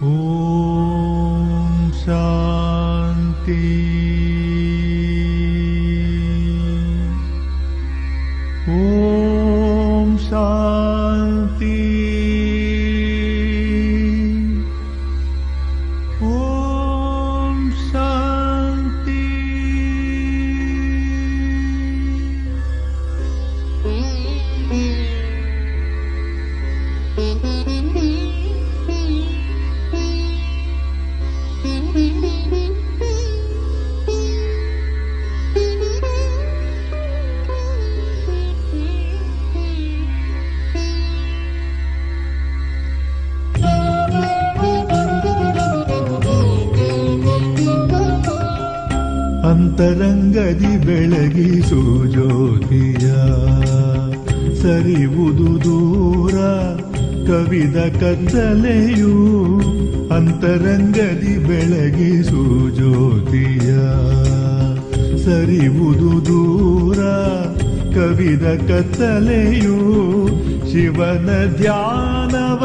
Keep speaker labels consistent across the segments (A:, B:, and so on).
A: ಓಂ ಶಾಂತಿ. ಓಂ ಶಾಂತಿ. ಓಂ ಶಾಂತಿ. ಅಂತರಂಗದಿ ಬೆಳಗಿಸು ಜ್ಯೋತಿಯ, ಸರಿವುದು ದೂರ ಕವಿದ ಕತ್ತಲೆಯು. ಅಂತರಂಗದಿ ಬೆಳಗಿಸು ಜ್ಯೋತಿಯ, ಸರಿವುದು ದೂರ ಕವಿದ ಕತ್ತಲೆಯು. ಶಿವನ ಧ್ಯಾನವ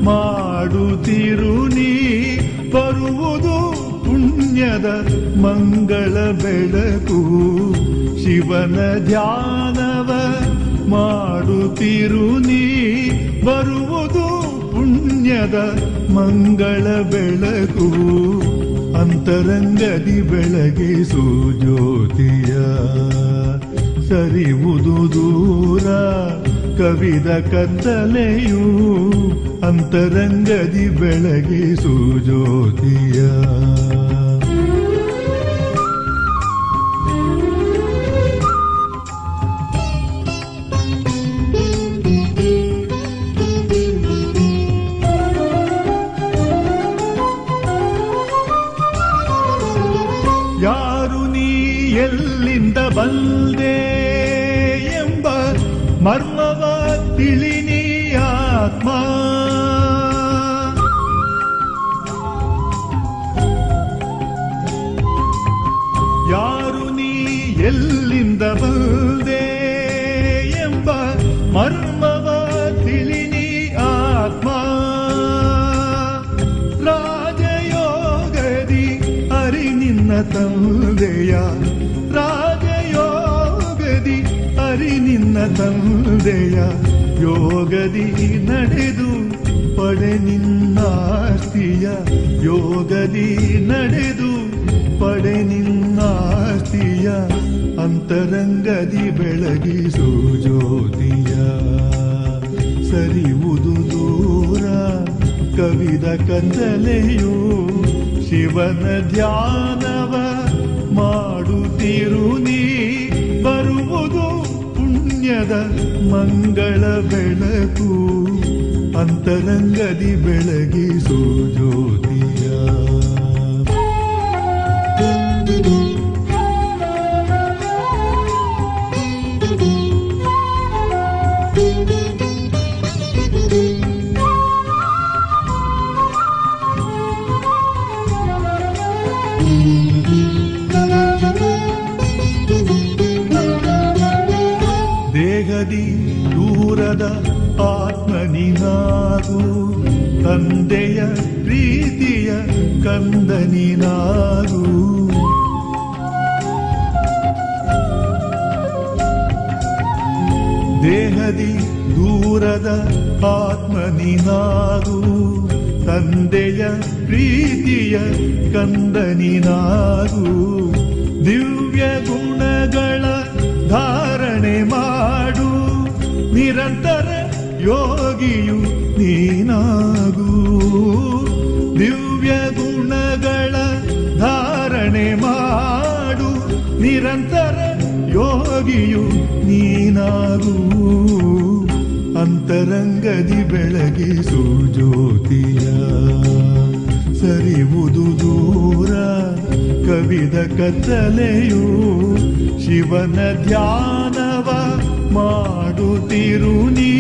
A: ಮಾಡುತ್ತಿರು ನೀ, ಬರುವುದು ಪುಣ್ಯದ ಮಂಗಳ ಬೆಳಕು. ಶಿವನ ಧ್ಯಾನವ ಮಾಡುತ್ತಿರು ನೀ, ಬರುವುದು ಪುಣ್ಯದ ಮಂಗಳ ಬೆಳಕು. ಅಂತರಂಗದಿ ಬೆಳಗಿಸು ಜ್ಯೋತಿಯ, ಸರಿವುದು ದೂರ ಕವಿದ ಕತ್ತಲೆಯು. ಅಂತರಂಗದಿ ಬೆಳಗಿಸು ಜ್ಯೋತಿಯ. ಯಾರು ನೀ ಎಲ್ಲಿಂದ ಬಂದೆ ಎಂಬ ಮರ್ಮವ ತಿಳಿನಿ ಆತ್ಮ. ಯಾರು ನೀ ಎಲ್ಲಿಂದ ಬಂದೆ ಎಂಬ ಮರ್ಮವ ತಿಳಿನಿ ಆತ್ಮ. ರಾಜಯೋಗದಿ ಅರಿ ನಿನ್ನ ತಂದೆಯ, ರಾಜಯೋಗದಿ ಅರಿ ನಿನ್ನ ತಂದೆಯ. ಯೋಗದಿ ನಡೆದು ಪಡೆ ನಿನ್ನಾಸ್ತಿಯ, ಯೋಗದಿ ನಡೆದು ಪಡೆ ನಿನ್ನಾಸ್ತಿಯ. ಅಂತರಂಗದಿ ಬೆಳಗಿಸು ಜ್ಯೋತಿಯ, ಸರಿವುದು ದೂರ ಕವಿದ ಕತ್ತಲೆಯು. ಶಿವನ ಧ್ಯಾನವ ಮಾಡುತ್ತಿರು ನೀ, ಬರುವುದು ಪುಣ್ಯದ ಮಂಗಳ ಬೆಳಕು. ಅಂತರಂಗದಿ ಬೆಳಗಿಸು ಜ್ಯೋತಿಯ. ದೇಹದಿ ದೂರದ ಆತ್ಮನಿನಾಗು, ತಂದೆಯ ಪ್ರೀತಿಯ ಕಂದನಿನಾಗು. ದೇಹದಿ ದೂರದ ಆತ್ಮನಿನಾಗು, ತಂದೆಯ ಪ್ರೀತಿಯ ಕಂದನಿನಾಗು. ದಿವ್ಯ ಗುಣಗಳ ಧಾರಣೆ ಮಾಡು, ನಿರಂತರ ಯೋಗಿಯು ನೀನಾಗು. ದಿವ್ಯ ಗುಣಗಳ ಧಾರಣೆ ಮಾಡು, ನಿರಂತರ ಯೋಗಿಯು ನೀನಾಗು. ಅಂತರಂಗದಿ ಬೆಳಗಿಸು ಜ್ಯೋತಿಯ, ಸರಿವುದು ದೂರ ಕವಿದ ಕತ್ತಲೆಯು. ಶಿವನ ಧ್ಯಾನವ ಮಾಡುತ್ತಿರು ನೀ,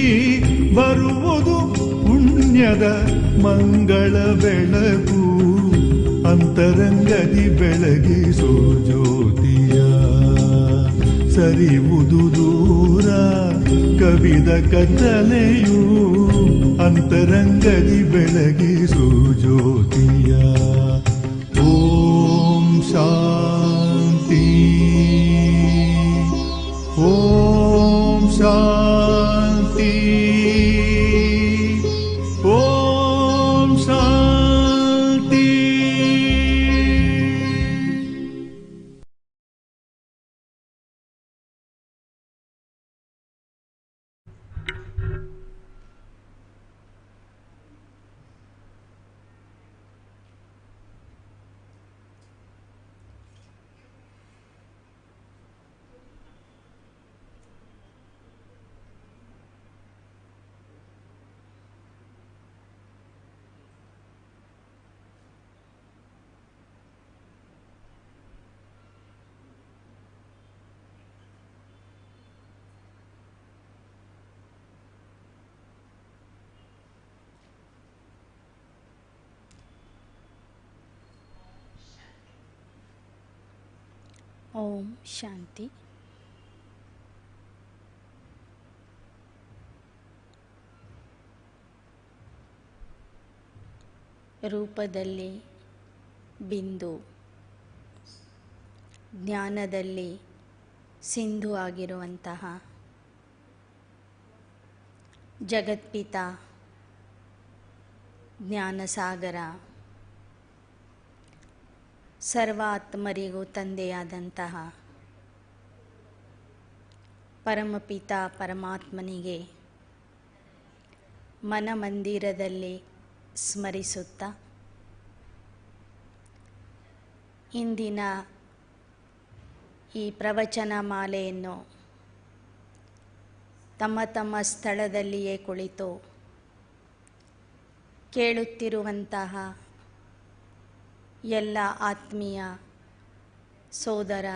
A: ಬರುವುದು ಪುಣ್ಯದ ಮಂಗಳ ಬೆಳಕು. ಅಂತರಂಗದಿ ಬೆಳಗಿಸು ಜ್ಯೋತಿಯ, ಸರಿವುದು ದೂರ ಕವಿದ ಕತ್ತಲೆಯು. ಅಂತರಂಗದಿ ಬೆಳಗಿಸು ಜ್ಯೋತಿಯ. ಓಂ ಶಾಂತಿ, ಓಂ ಶಾಂತಿ, ಓಂ ಶಾಂತಿ.
B: ಓಂ ಶಾಂತಿ. ರೂಪದಲ್ಲಿ ಬಿಂದು, ಜ್ಞಾನದಲ್ಲಿ ಸಿಂಧು ಆಗಿರುವಂತಹ ಜಗತ್ಪಿತ ಜ್ಞಾನಸಾಗರ, ಸರ್ವಾತ್ಮರಿಗೂ ತಂದೆಯಾದಂತಹ ಪರಮಪಿತ ಪರಮಾತ್ಮನಿಗೆ ಮನಮಂದಿರದಲ್ಲಿ ಸ್ಮರಿಸುತ್ತಾ, ಇಂದಿನ ಈ ಪ್ರವಚನ ಮಾಲೆಯನ್ನು ತಮ್ಮ ತಮ್ಮ ಸ್ಥಳದಲ್ಲಿಯೇ ಕುಳಿತು ಕೇಳುತ್ತಿರುವಂತಹ ಎಲ್ಲ ಆತ್ಮೀಯ ಸೋದರ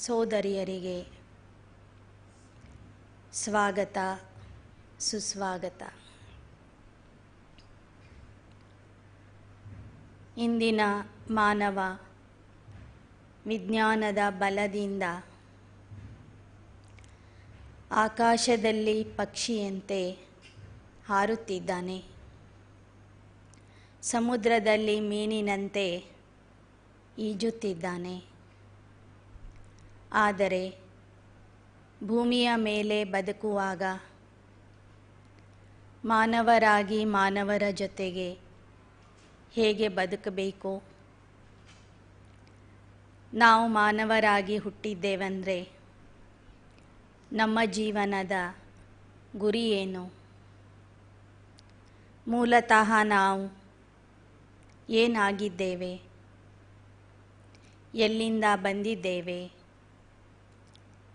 B: ಸೋದರಿಯರಿಗೆ ಸ್ವಾಗತ, ಸುಸ್ವಾಗತ. ಇಂದಿನ ಮಾನವ ವಿಜ್ಞಾನದ ಬಲದಿಂದ ಆಕಾಶದಲ್ಲಿ ಪಕ್ಷಿಯಂತೆ ಹಾರುತ್ತಿದ್ದಾನೆ, ಸಮುದ್ರದಲ್ಲಿ ಮೀನಿನಂತೆ ಈಜುತ್ತಿದ್ದಾನೆ. ಆದರೆ ಭೂಮಿಯ ಮೇಲೆ ಬದುಕುವಾಗ ಮಾನವರಾಗಿ ಮಾನವರ ಜೊತೆಗೆ ಹೇಗೆ ಬದುಕಬೇಕು? ನಾವು ಮಾನವರಾಗಿ ಹುಟ್ಟಿದ್ದೇವೆಂದರೆ ನಮ್ಮ ಜೀವನದ ಗುರಿ ಏನು? ಮೂಲತಃ ನಾವು ಏನಾಗಿದ್ದೇವೆ? ಎಲ್ಲಿಂದ ಬಂದಿದ್ದೇವೆ?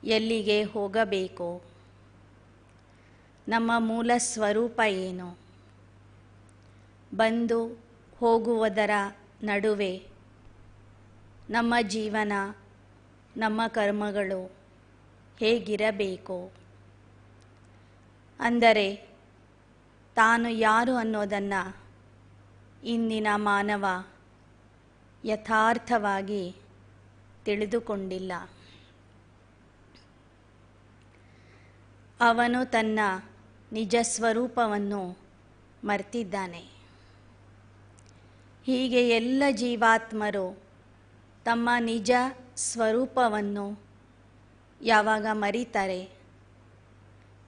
B: ಎಲ್ಲಿಗೆ ಹೋಗಬೇಕು? ನಮ್ಮ ಮೂಲ ಸ್ವರೂಪ ಏನು? ಬಂದು ಹೋಗುವುದರ ನಡುವೆ ನಮ್ಮ ಜೀವನ, ನಮ್ಮ ಕರ್ಮಗಳು ಹೇಗಿರಬೇಕು? ಅಂದರೆ ತಾನು ಯಾರು ಅನ್ನೋದನ್ನು ಇಂದಿನ ಮಾನವ ಯಥಾರ್ಥವಾಗಿ ತಿಳಿದುಕೊಂಡಿಲ್ಲ. ಅವನು ತನ್ನ ನಿಜ ಸ್ವರೂಪವನ್ನು ಮರೆತಿದ್ದಾನೆ. ಹೀಗೆ ಎಲ್ಲ ಜೀವಾತ್ಮರು ತಮ್ಮ ನಿಜ ಸ್ವರೂಪವನ್ನು ಯಾವಾಗ ಮರೀತಾರೆ,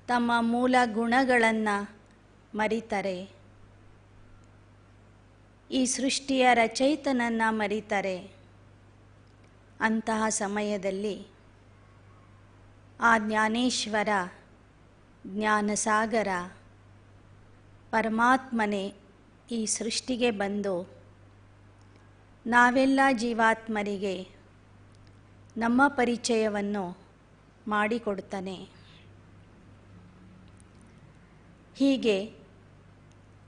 B: ತಮ್ಮ ಮೂಲ ಗುಣಗಳನ್ನು ಮರೀತಾರೆ, ಈ ಸೃಷ್ಟಿಯ ರಚಯಿತನನ್ನು ಮರೀತಾರೆ, ಅಂತಹ ಸಮಯದಲ್ಲಿ ಆ ಜ್ಞಾನೇಶ್ವರ, ಜ್ಞಾನಸಾಗರ ಪರಮಾತ್ಮನೇ ಈ ಸೃಷ್ಟಿಗೆ ಬಂದು ನಾವೆಲ್ಲ ಜೀವಾತ್ಮರಿಗೆ ನಮ್ಮ ಪರಿಚಯವನ್ನು ಮಾಡಿಕೊಡ್ತಾನೆ. ಹೀಗೆ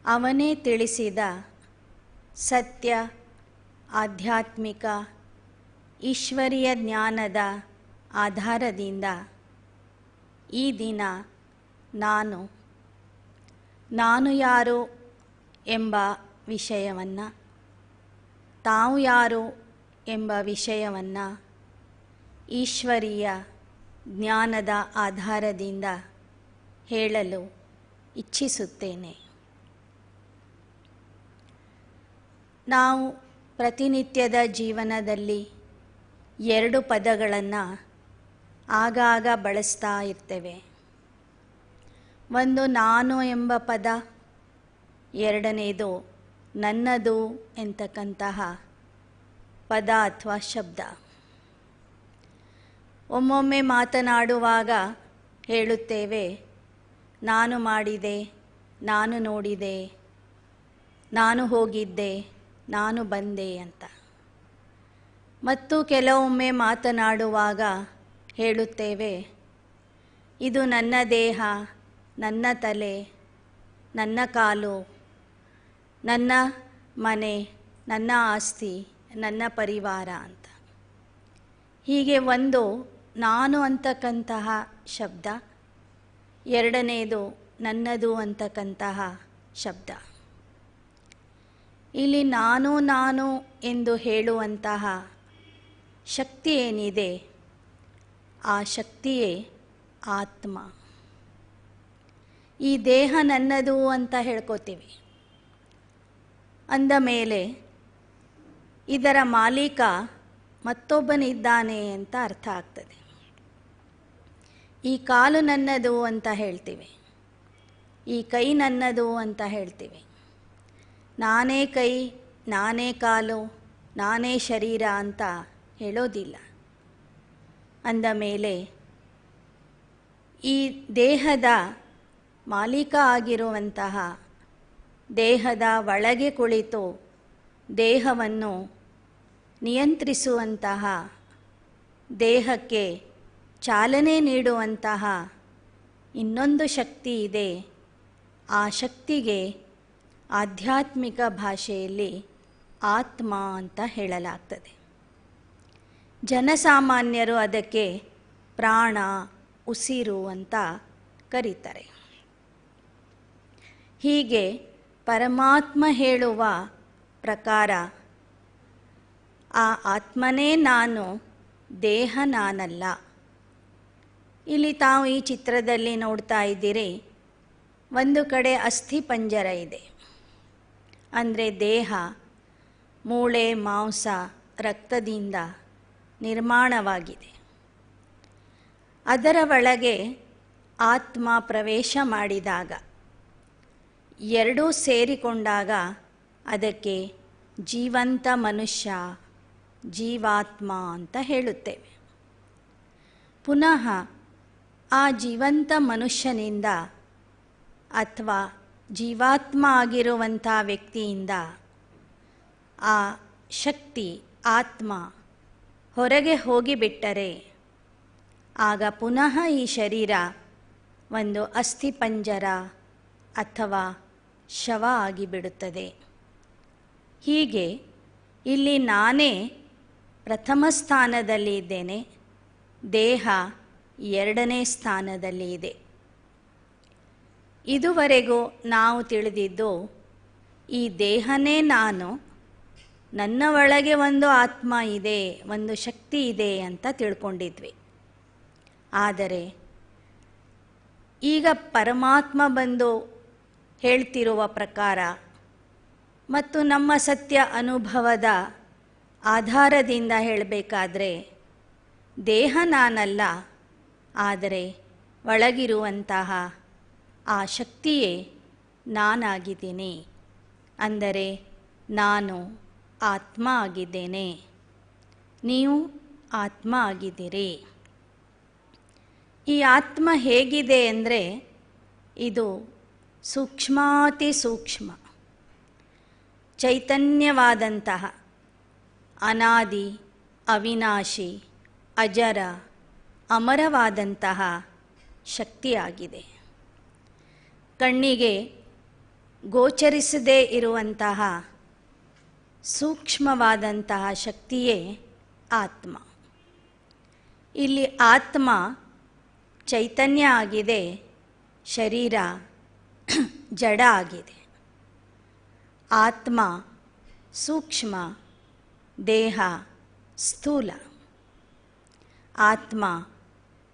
B: ಅವನೇ ತಿಳಿಸಿದ ಸತ್ಯ, ಆಧ್ಯಾತ್ಮಿಕ, ಈಶ್ವರೀಯ ಜ್ಞಾನದ ಆಧಾರದಿಂದ ಈ ದಿನ ನಾನು ಯಾರು ಎಂಬ ವಿಷಯವನ್ನು, ತಾವು ಯಾರು ಎಂಬ ವಿಷಯವನ್ನು ಈಶ್ವರೀಯ ಜ್ಞಾನದ ಆಧಾರದಿಂದ ಹೇಳಲು ಇಚ್ಛಿಸುತ್ತೇನೆ. ನಾವು ಪ್ರತಿನಿತ್ಯದ ಜೀವನದಲ್ಲಿ ಎರಡು ಪದಗಳನ್ನು ಆಗಾಗ ಬಳಸ್ತಾ ಇರ್ತೇವೆ. ಒಂದು ನಾನು ಎಂಬ ಪದ, ಎರಡನೇದು ನನ್ನದು ಎಂತಕ್ಕಂತಹ ಪದ ಅಥವಾ ಶಬ್ದ. ಒಮ್ಮೊಮ್ಮೆ ಮಾತನಾಡುವಾಗ ಹೇಳುತ್ತೇವೆ, ನಾನು ಮಾಡಿದೆ, ನಾನು ನೋಡಿದೆ, ನಾನು ಹೋಗಿದ್ದೆ, ನಾನು ಬಂದೆ ಅಂತ. ಮತ್ತು ಕೆಲವೊಮ್ಮೆ ಮಾತನಾಡುವಾಗ ಹೇಳುತ್ತೇವೆ, ಇದು ನನ್ನ ದೇಹ, ನನ್ನ ತಲೆ, ನನ್ನ ಕಾಲು, ನನ್ನ ಮನೆ, ನನ್ನ ಆಸ್ತಿ, ನನ್ನ ಪರಿವಾರ ಅಂತ. ಹೀಗೆ ಒಂದು ನಾನು ಅಂತಕ್ಕಂತಹ ಶಬ್ದ, ಎರಡನೇದು ನನ್ನದು ಅಂತಕ್ಕಂತಹ ಶಬ್ದ. ಇಲ್ಲಿ ನಾನು ನಾನು ಎಂದು ಹೇಳುವಂತಹ ಶಕ್ತಿ ಏನಿದೆ, ಆ ಶಕ್ತಿಯೇ ಆತ್ಮ. ಈ ದೇಹ ನನ್ನದು ಅಂತ ಹೇಳ್ಕೋತೀವಿ. ಅಂದ ಮೇಲೆ ಇದರ ಮಾಲೀಕ ಮತ್ತೊಬ್ಬನಿದ್ದಾನೆ ಅಂತ ಅರ್ಥ ಆಗ್ತದೆ. ಈ ಕಾಲು ನನ್ನದು ಅಂತ ಹೇಳ್ತೀವಿ, ಈ ಕೈ ನನ್ನದು ಅಂತ ಹೇಳ್ತೀವಿ. ನಾನೇ ಕೈ, ನಾನೇ ಕಾಲು, ನಾನೇ ಶರೀರ ಅಂತ ಹೇಳೋದಿಲ್ಲ. ಅಂದ ಮೇಲೆ ಈ ದೇಹದ ಮಾಲೀಕ ಆಗಿರುವಂತಹ, ದೇಹದ ಒಳಗೆ ಕುಳಿತು ದೇಹವನ್ನು ನಿಯಂತ್ರಿಸುವಂತಹ, ದೇಹಕ್ಕೆ ಚಾಲನೆ ನೀಡುವಂತಹ ಇನ್ನೊಂದು ಶಕ್ತಿ ಇದೆ. ಆ ಶಕ್ತಿಗೆ ಆಧ್ಯಾತ್ಮಿಕ ಭಾಷೆಯಲ್ಲಿ ಆತ್ಮ ಅಂತ ಹೇಳಲಾಗ್ತದೆ. ಜನಸಾಮಾನ್ಯರು ಅದಕ್ಕೆ ಪ್ರಾಣ, ಉಸಿರು ಅಂತ ಕರೀತಾರೆ. ಹೀಗೆ ಪರಮಾತ್ಮ ಹೇಳುವ ಪ್ರಕಾರ ಆ ಆತ್ಮನೇ ನಾನು, ದೇಹ ನಾನಲ್ಲ. ಇಲ್ಲಿ ತಾವು ಈ ಚಿತ್ರದಲ್ಲಿ ನೋಡ್ತಾ ಇದ್ದೀರಿ, ಒಂದು ಕಡೆ ಅಸ್ಥಿ ಪಂಜರ ಇದೆ. ಅಂದರೆ ದೇಹ ಮೂಳೆ, ಮಾಂಸ, ರಕ್ತದಿಂದ ನಿರ್ಮಾಣವಾಗಿದೆ. ಅದರ ಒಳಗೆ ಆತ್ಮ ಪ್ರವೇಶ ಮಾಡಿದಾಗ, ಎರಡೂ ಸೇರಿಕೊಂಡಾಗ ಅದಕ್ಕೆ ಜೀವಂತ ಮನುಷ್ಯ, ಜೀವಾತ್ಮ ಅಂತ ಹೇಳುತ್ತೇವೆ. ಪುನಃ ಆ ಜೀವಂತ ಮನುಷ್ಯನಿಂದ ಅಥವಾ ಜೀವಾತ್ಮ ಆಗಿರುವಂಥ ವ್ಯಕ್ತಿಯಿಂದ ಆ ಶಕ್ತಿ, ಆತ್ಮ ಹೊರಗೆ ಹೋಗಿಬಿಟ್ಟರೆ ಆಗ ಪುನಃ ಈ ಶರೀರ ಒಂದು ಅಸ್ಥಿಪಂಜರ ಅಥವಾ ಶವ ಆಗಿಬಿಡುತ್ತದೆ. ಹೀಗೆ ಇಲ್ಲಿ ನಾನೇ ಪ್ರಥಮ ಸ್ಥಾನದಲ್ಲಿ ಇದ್ದೇನೆ, ದೇಹ ಎರಡನೇ ಸ್ಥಾನದಲ್ಲಿ ಇದೆ. ಇದುವರೆಗೂ ನಾವು ತಿಳಿದಿದ್ದು ಈ ದೇಹನೇ ನಾನು, ನನ್ನ ಒಳಗೆ ಒಂದು ಆತ್ಮ ಇದೆ, ಒಂದು ಶಕ್ತಿ ಇದೆ ಅಂತ ತಿಳ್ಕೊಂಡಿದ್ವಿ. ಆದರೆ ಈಗ ಪರಮಾತ್ಮ ಬಂದು ಹೇಳ್ತಿರುವ ಪ್ರಕಾರ ಮತ್ತು ನಮ್ಮ ಸತ್ಯ ಅನುಭವದ ಆಧಾರದಿಂದ ಹೇಳಬೇಕಾದ್ರೆ, ದೇಹ ನಾನಲ್ಲ, ಆದರೆ ಒಳಗಿರುವಂತಹ ಆ ಶಕ್ತಿಯೇ ನಾನಾಗಿದ್ದೀನಿ. ಅಂದರೆ ನಾನು ಆತ್ಮ ಆಗಿದ್ದೇನೆ, ನೀವು ಆತ್ಮ ಆಗಿದ್ದೀರಿ. ಈ ಆತ್ಮ ಹೇಗಿದೆ ಅಂದರೆ, ಇದು ಸೂಕ್ಷ್ಮಾತಿ ಸೂಕ್ಷ್ಮ, ಚೈತನ್ಯವಾದಂತಹ, ಅನಾದಿ, ಅವಿನಾಶಿ, ಅಜರ, ಅಮರವಾದಂತಹ ಶಕ್ತಿಯಾಗಿದೆ. ಕಣ್ಣಿಗೆ ಗೋಚರಿಸದೇ ಇರುವಂತಹ ಸೂಕ್ಷ್ಮವಾದಂತಹ ಶಕ್ತಿಯೇ ಆತ್ಮ. ಇಲ್ಲಿ ಆತ್ಮ ಚೈತನ್ಯ ಆಗಿದೆ, ಶರೀರ ಜಡ ಆಗಿದೆ. ಆತ್ಮ ಸೂಕ್ಷ್ಮ, ದೇಹ ಸ್ಥೂಲ. ಆತ್ಮ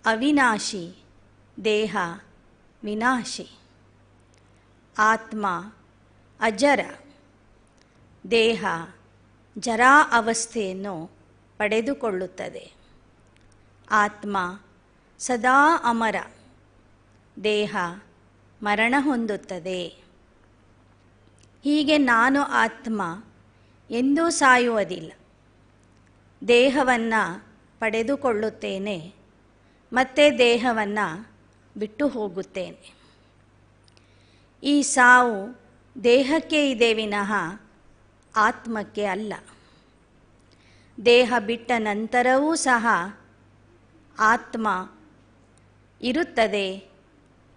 B: ಅವಿನಾಶಿ, ದೇಹ ವಿನಾಶಿ. ಆತ್ಮ ಅಜರ, ದೇಹ ಜರಾ ಅವಸ್ಥೆಯನ್ನು ಪಡೆದುಕೊಳ್ಳುತ್ತದೆ. ಆತ್ಮ ಸದಾ ಅಮರ, ದೇಹ ಮರಣ ಹೊಂದುತ್ತದೆ. ಹೀಗೆ ನಾನು ಆತ್ಮ ಎಂದೂ ಸಾಯುವುದಿಲ್ಲ. ದೇಹವನ್ನು ಪಡೆದುಕೊಳ್ಳುತ್ತೇನೆ, ಮತ್ತೆ ದೇಹವನ್ನು ಬಿಟ್ಟು ಹೋಗುತ್ತೇನೆ. ಈ ಸಾವು ದೇಹಕ್ಕೆ ಇದೆ ವಿನಃ ಆತ್ಮಕ್ಕೆ ಅಲ್ಲ. ದೇಹ ಬಿಟ್ಟ ನಂತರವೂ ಸಹ ಆತ್ಮ ಇರುತ್ತದೆ,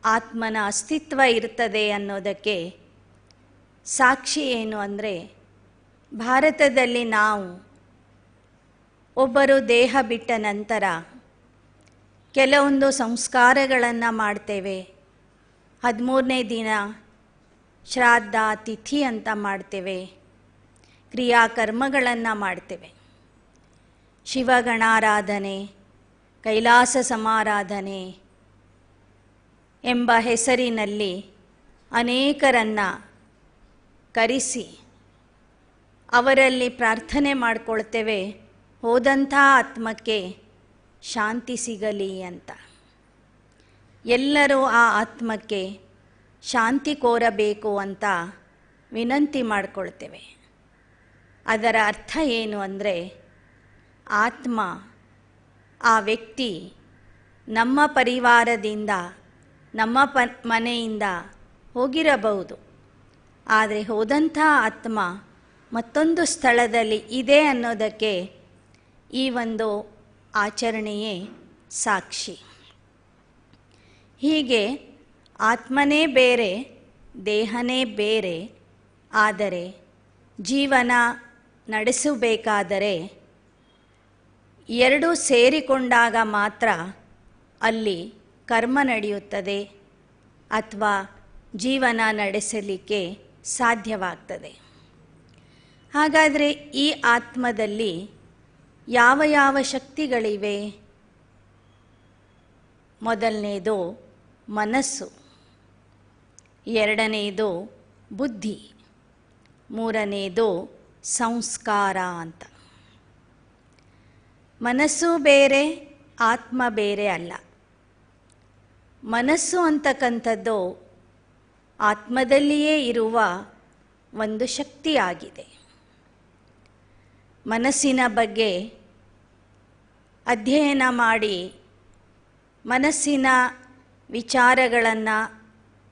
B: ಆತ್ಮನ ಅಸ್ತಿತ್ವ ಇರುತ್ತದೆ ಅನ್ನೋದಕ್ಕೆ ಸಾಕ್ಷಿ ಏನು ಅಂದರೆ, ಭಾರತದಲ್ಲಿ ನಾವು ಒಬ್ಬರು ದೇಹ ಬಿಟ್ಟ ನಂತರ ಕೆಲವೊಂದು ಸಂಸ್ಕಾರಗಳನ್ನು ಮಾಡ್ತೇವೆ. 13ನೇ ದಿನ ಶ್ರಾದ್ದ ತಿಥಿ ಅಂತ ಮಾಡ್ತೇವೆ, ಕ್ರಿಯಾಕರ್ಮಗಳನ್ನು ಮಾಡ್ತೇವೆ. ಶಿವಗಣಾರಾಧನೆ, ಕೈಲಾಸ ಸಮಾರಾಧನೆ ಎಂಬ ಹೆಸರಿನಲ್ಲಿ ಅನೇಕರನ್ನು ಕರೆಸಿ ಅವರಲ್ಲಿ ಪ್ರಾರ್ಥನೆ ಮಾಡಿಕೊಳ್ತೇವೆ, ಹೋದಂಥ ಆತ್ಮಕ್ಕೆ ಶಾಂತಿ ಸಿಗಲಿ ಅಂತ. ಎಲ್ಲರೂ ಆ ಆತ್ಮಕ್ಕೆ ಶಾಂತಿ ಕೋರಬೇಕು ಅಂತ ವಿನಂತಿ ಮಾಡಿಕೊಳ್ತೇವೆ. ಅದರ ಅರ್ಥ ಏನು ಅಂದರೆ, ಆತ್ಮ ಆ ವ್ಯಕ್ತಿ ನಮ್ಮ ಪರಿವಾರದಿಂದ ನಮ್ಮ ಮನೆಯಿಂದ ಹೋಗಿರಬಹುದು, ಆದರೆ ಹೋದಂಥ ಆತ್ಮ ಮತ್ತೊಂದು ಸ್ಥಳದಲ್ಲಿ ಇದೆ ಅನ್ನೋದಕ್ಕೆ ಈ ಒಂದು ಆಚರಣೆಯೇ ಸಾಕ್ಷಿ. ಹೀಗೆ ಆತ್ಮನೇ ಬೇರೆ, ದೇಹನೇ ಬೇರೆ. ಆದರೆ ಜೀವನ ನಡೆಸಬೇಕಾದರೆ ಎರಡೂ ಸೇರಿಕೊಂಡಾಗ ಮಾತ್ರ ಅಲ್ಲಿ ಕರ್ಮ ನಡೆಯುತ್ತದೆ ಅಥವಾ ಜೀವನ ನಡೆಸಲಿಕ್ಕೆ ಸಾಧ್ಯವಾಗ್ತದೆ. ಹಾಗಾದರೆ ಈ ಆತ್ಮದಲ್ಲಿ ಯಾವ ಯಾವ ಶಕ್ತಿಗಳಿವೆ? ಮೊದಲನೇದು ಮನಸ್ಸು, ಎರಡನೇದು ಬುದ್ಧಿ, ಮೂರನೇದು ಸಂಸ್ಕಾರ ಅಂತ. ಮನಸ್ಸು ಬೇರೆ, ಆತ್ಮ ಬೇರೆ ಅಲ್ಲ. ಮನಸ್ಸು ಅಂತಕ್ಕಂಥದ್ದು ಆತ್ಮದಲ್ಲಿಯೇ ಇರುವ ಒಂದು ಶಕ್ತಿಯಾಗಿದೆ. ಮನಸ್ಸಿನ ಬಗ್ಗೆ ಅಧ್ಯಯನ ಮಾಡಿ ಮನಸ್ಸಿನ ವಿಚಾರಗಳನ್ನು,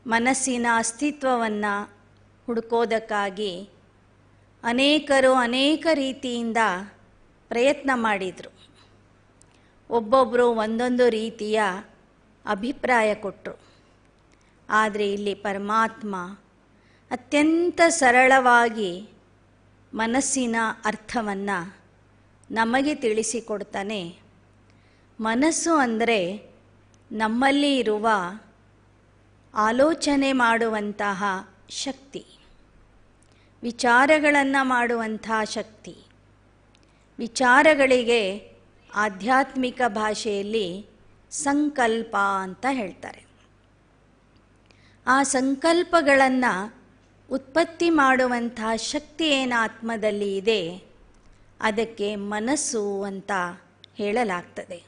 B: ಮನಸ್ಸಿನ ಅಸ್ತಿತ್ವವನ್ನು ಹುಡುಕೋದಕ್ಕಾಗಿ ಅನೇಕರು ಅನೇಕ ರೀತಿಯಿಂದ ಪ್ರಯತ್ನ ಮಾಡಿದರು. ಒಬ್ಬೊಬ್ಬರು ಒಂದೊಂದು ರೀತಿಯ ಅಭಿಪ್ರಾಯ ಕೊಟ್ಟರು. ಆದರೆ ಇಲ್ಲಿ ಪರಮಾತ್ಮ ಅತ್ಯಂತ ಸರಳವಾಗಿ ಮನಸ್ಸಿನ ಅರ್ಥವನ್ನು ನಮಗೆ ತಿಳಿಸಿಕೊಡ್ತಾನೆ. ಮನಸ್ಸು ಅಂದರೆ ನಮ್ಮಲ್ಲಿ ಇರುವ ಆಲೋಚನೆ ಮಾಡುವಂತಹ ಶಕ್ತಿ, ವಿಚಾರಗಳನ್ನು ಮಾಡುವಂತಹ ಶಕ್ತಿ. ವಿಚಾರಗಳಿಗೆ ಆಧ್ಯಾತ್ಮಿಕ ಭಾಷೆಯಲ್ಲಿ ಸಂಕಲ್ಪ ಅಂತ ಹೇಳ್ತಾರೆ. ಆ ಸಂಕಲ್ಪಗಳನ್ನು ಉತ್ಪತ್ತಿ ಮಾಡುವಂತಹ ಶಕ್ತಿ ಏನು ಆತ್ಮದಲ್ಲಿ ಇದೆ, ಅದಕ್ಕೆ ಮನಸ್ಸು ಅಂತ ಹೇಳಲಾಗ್ತದೆ.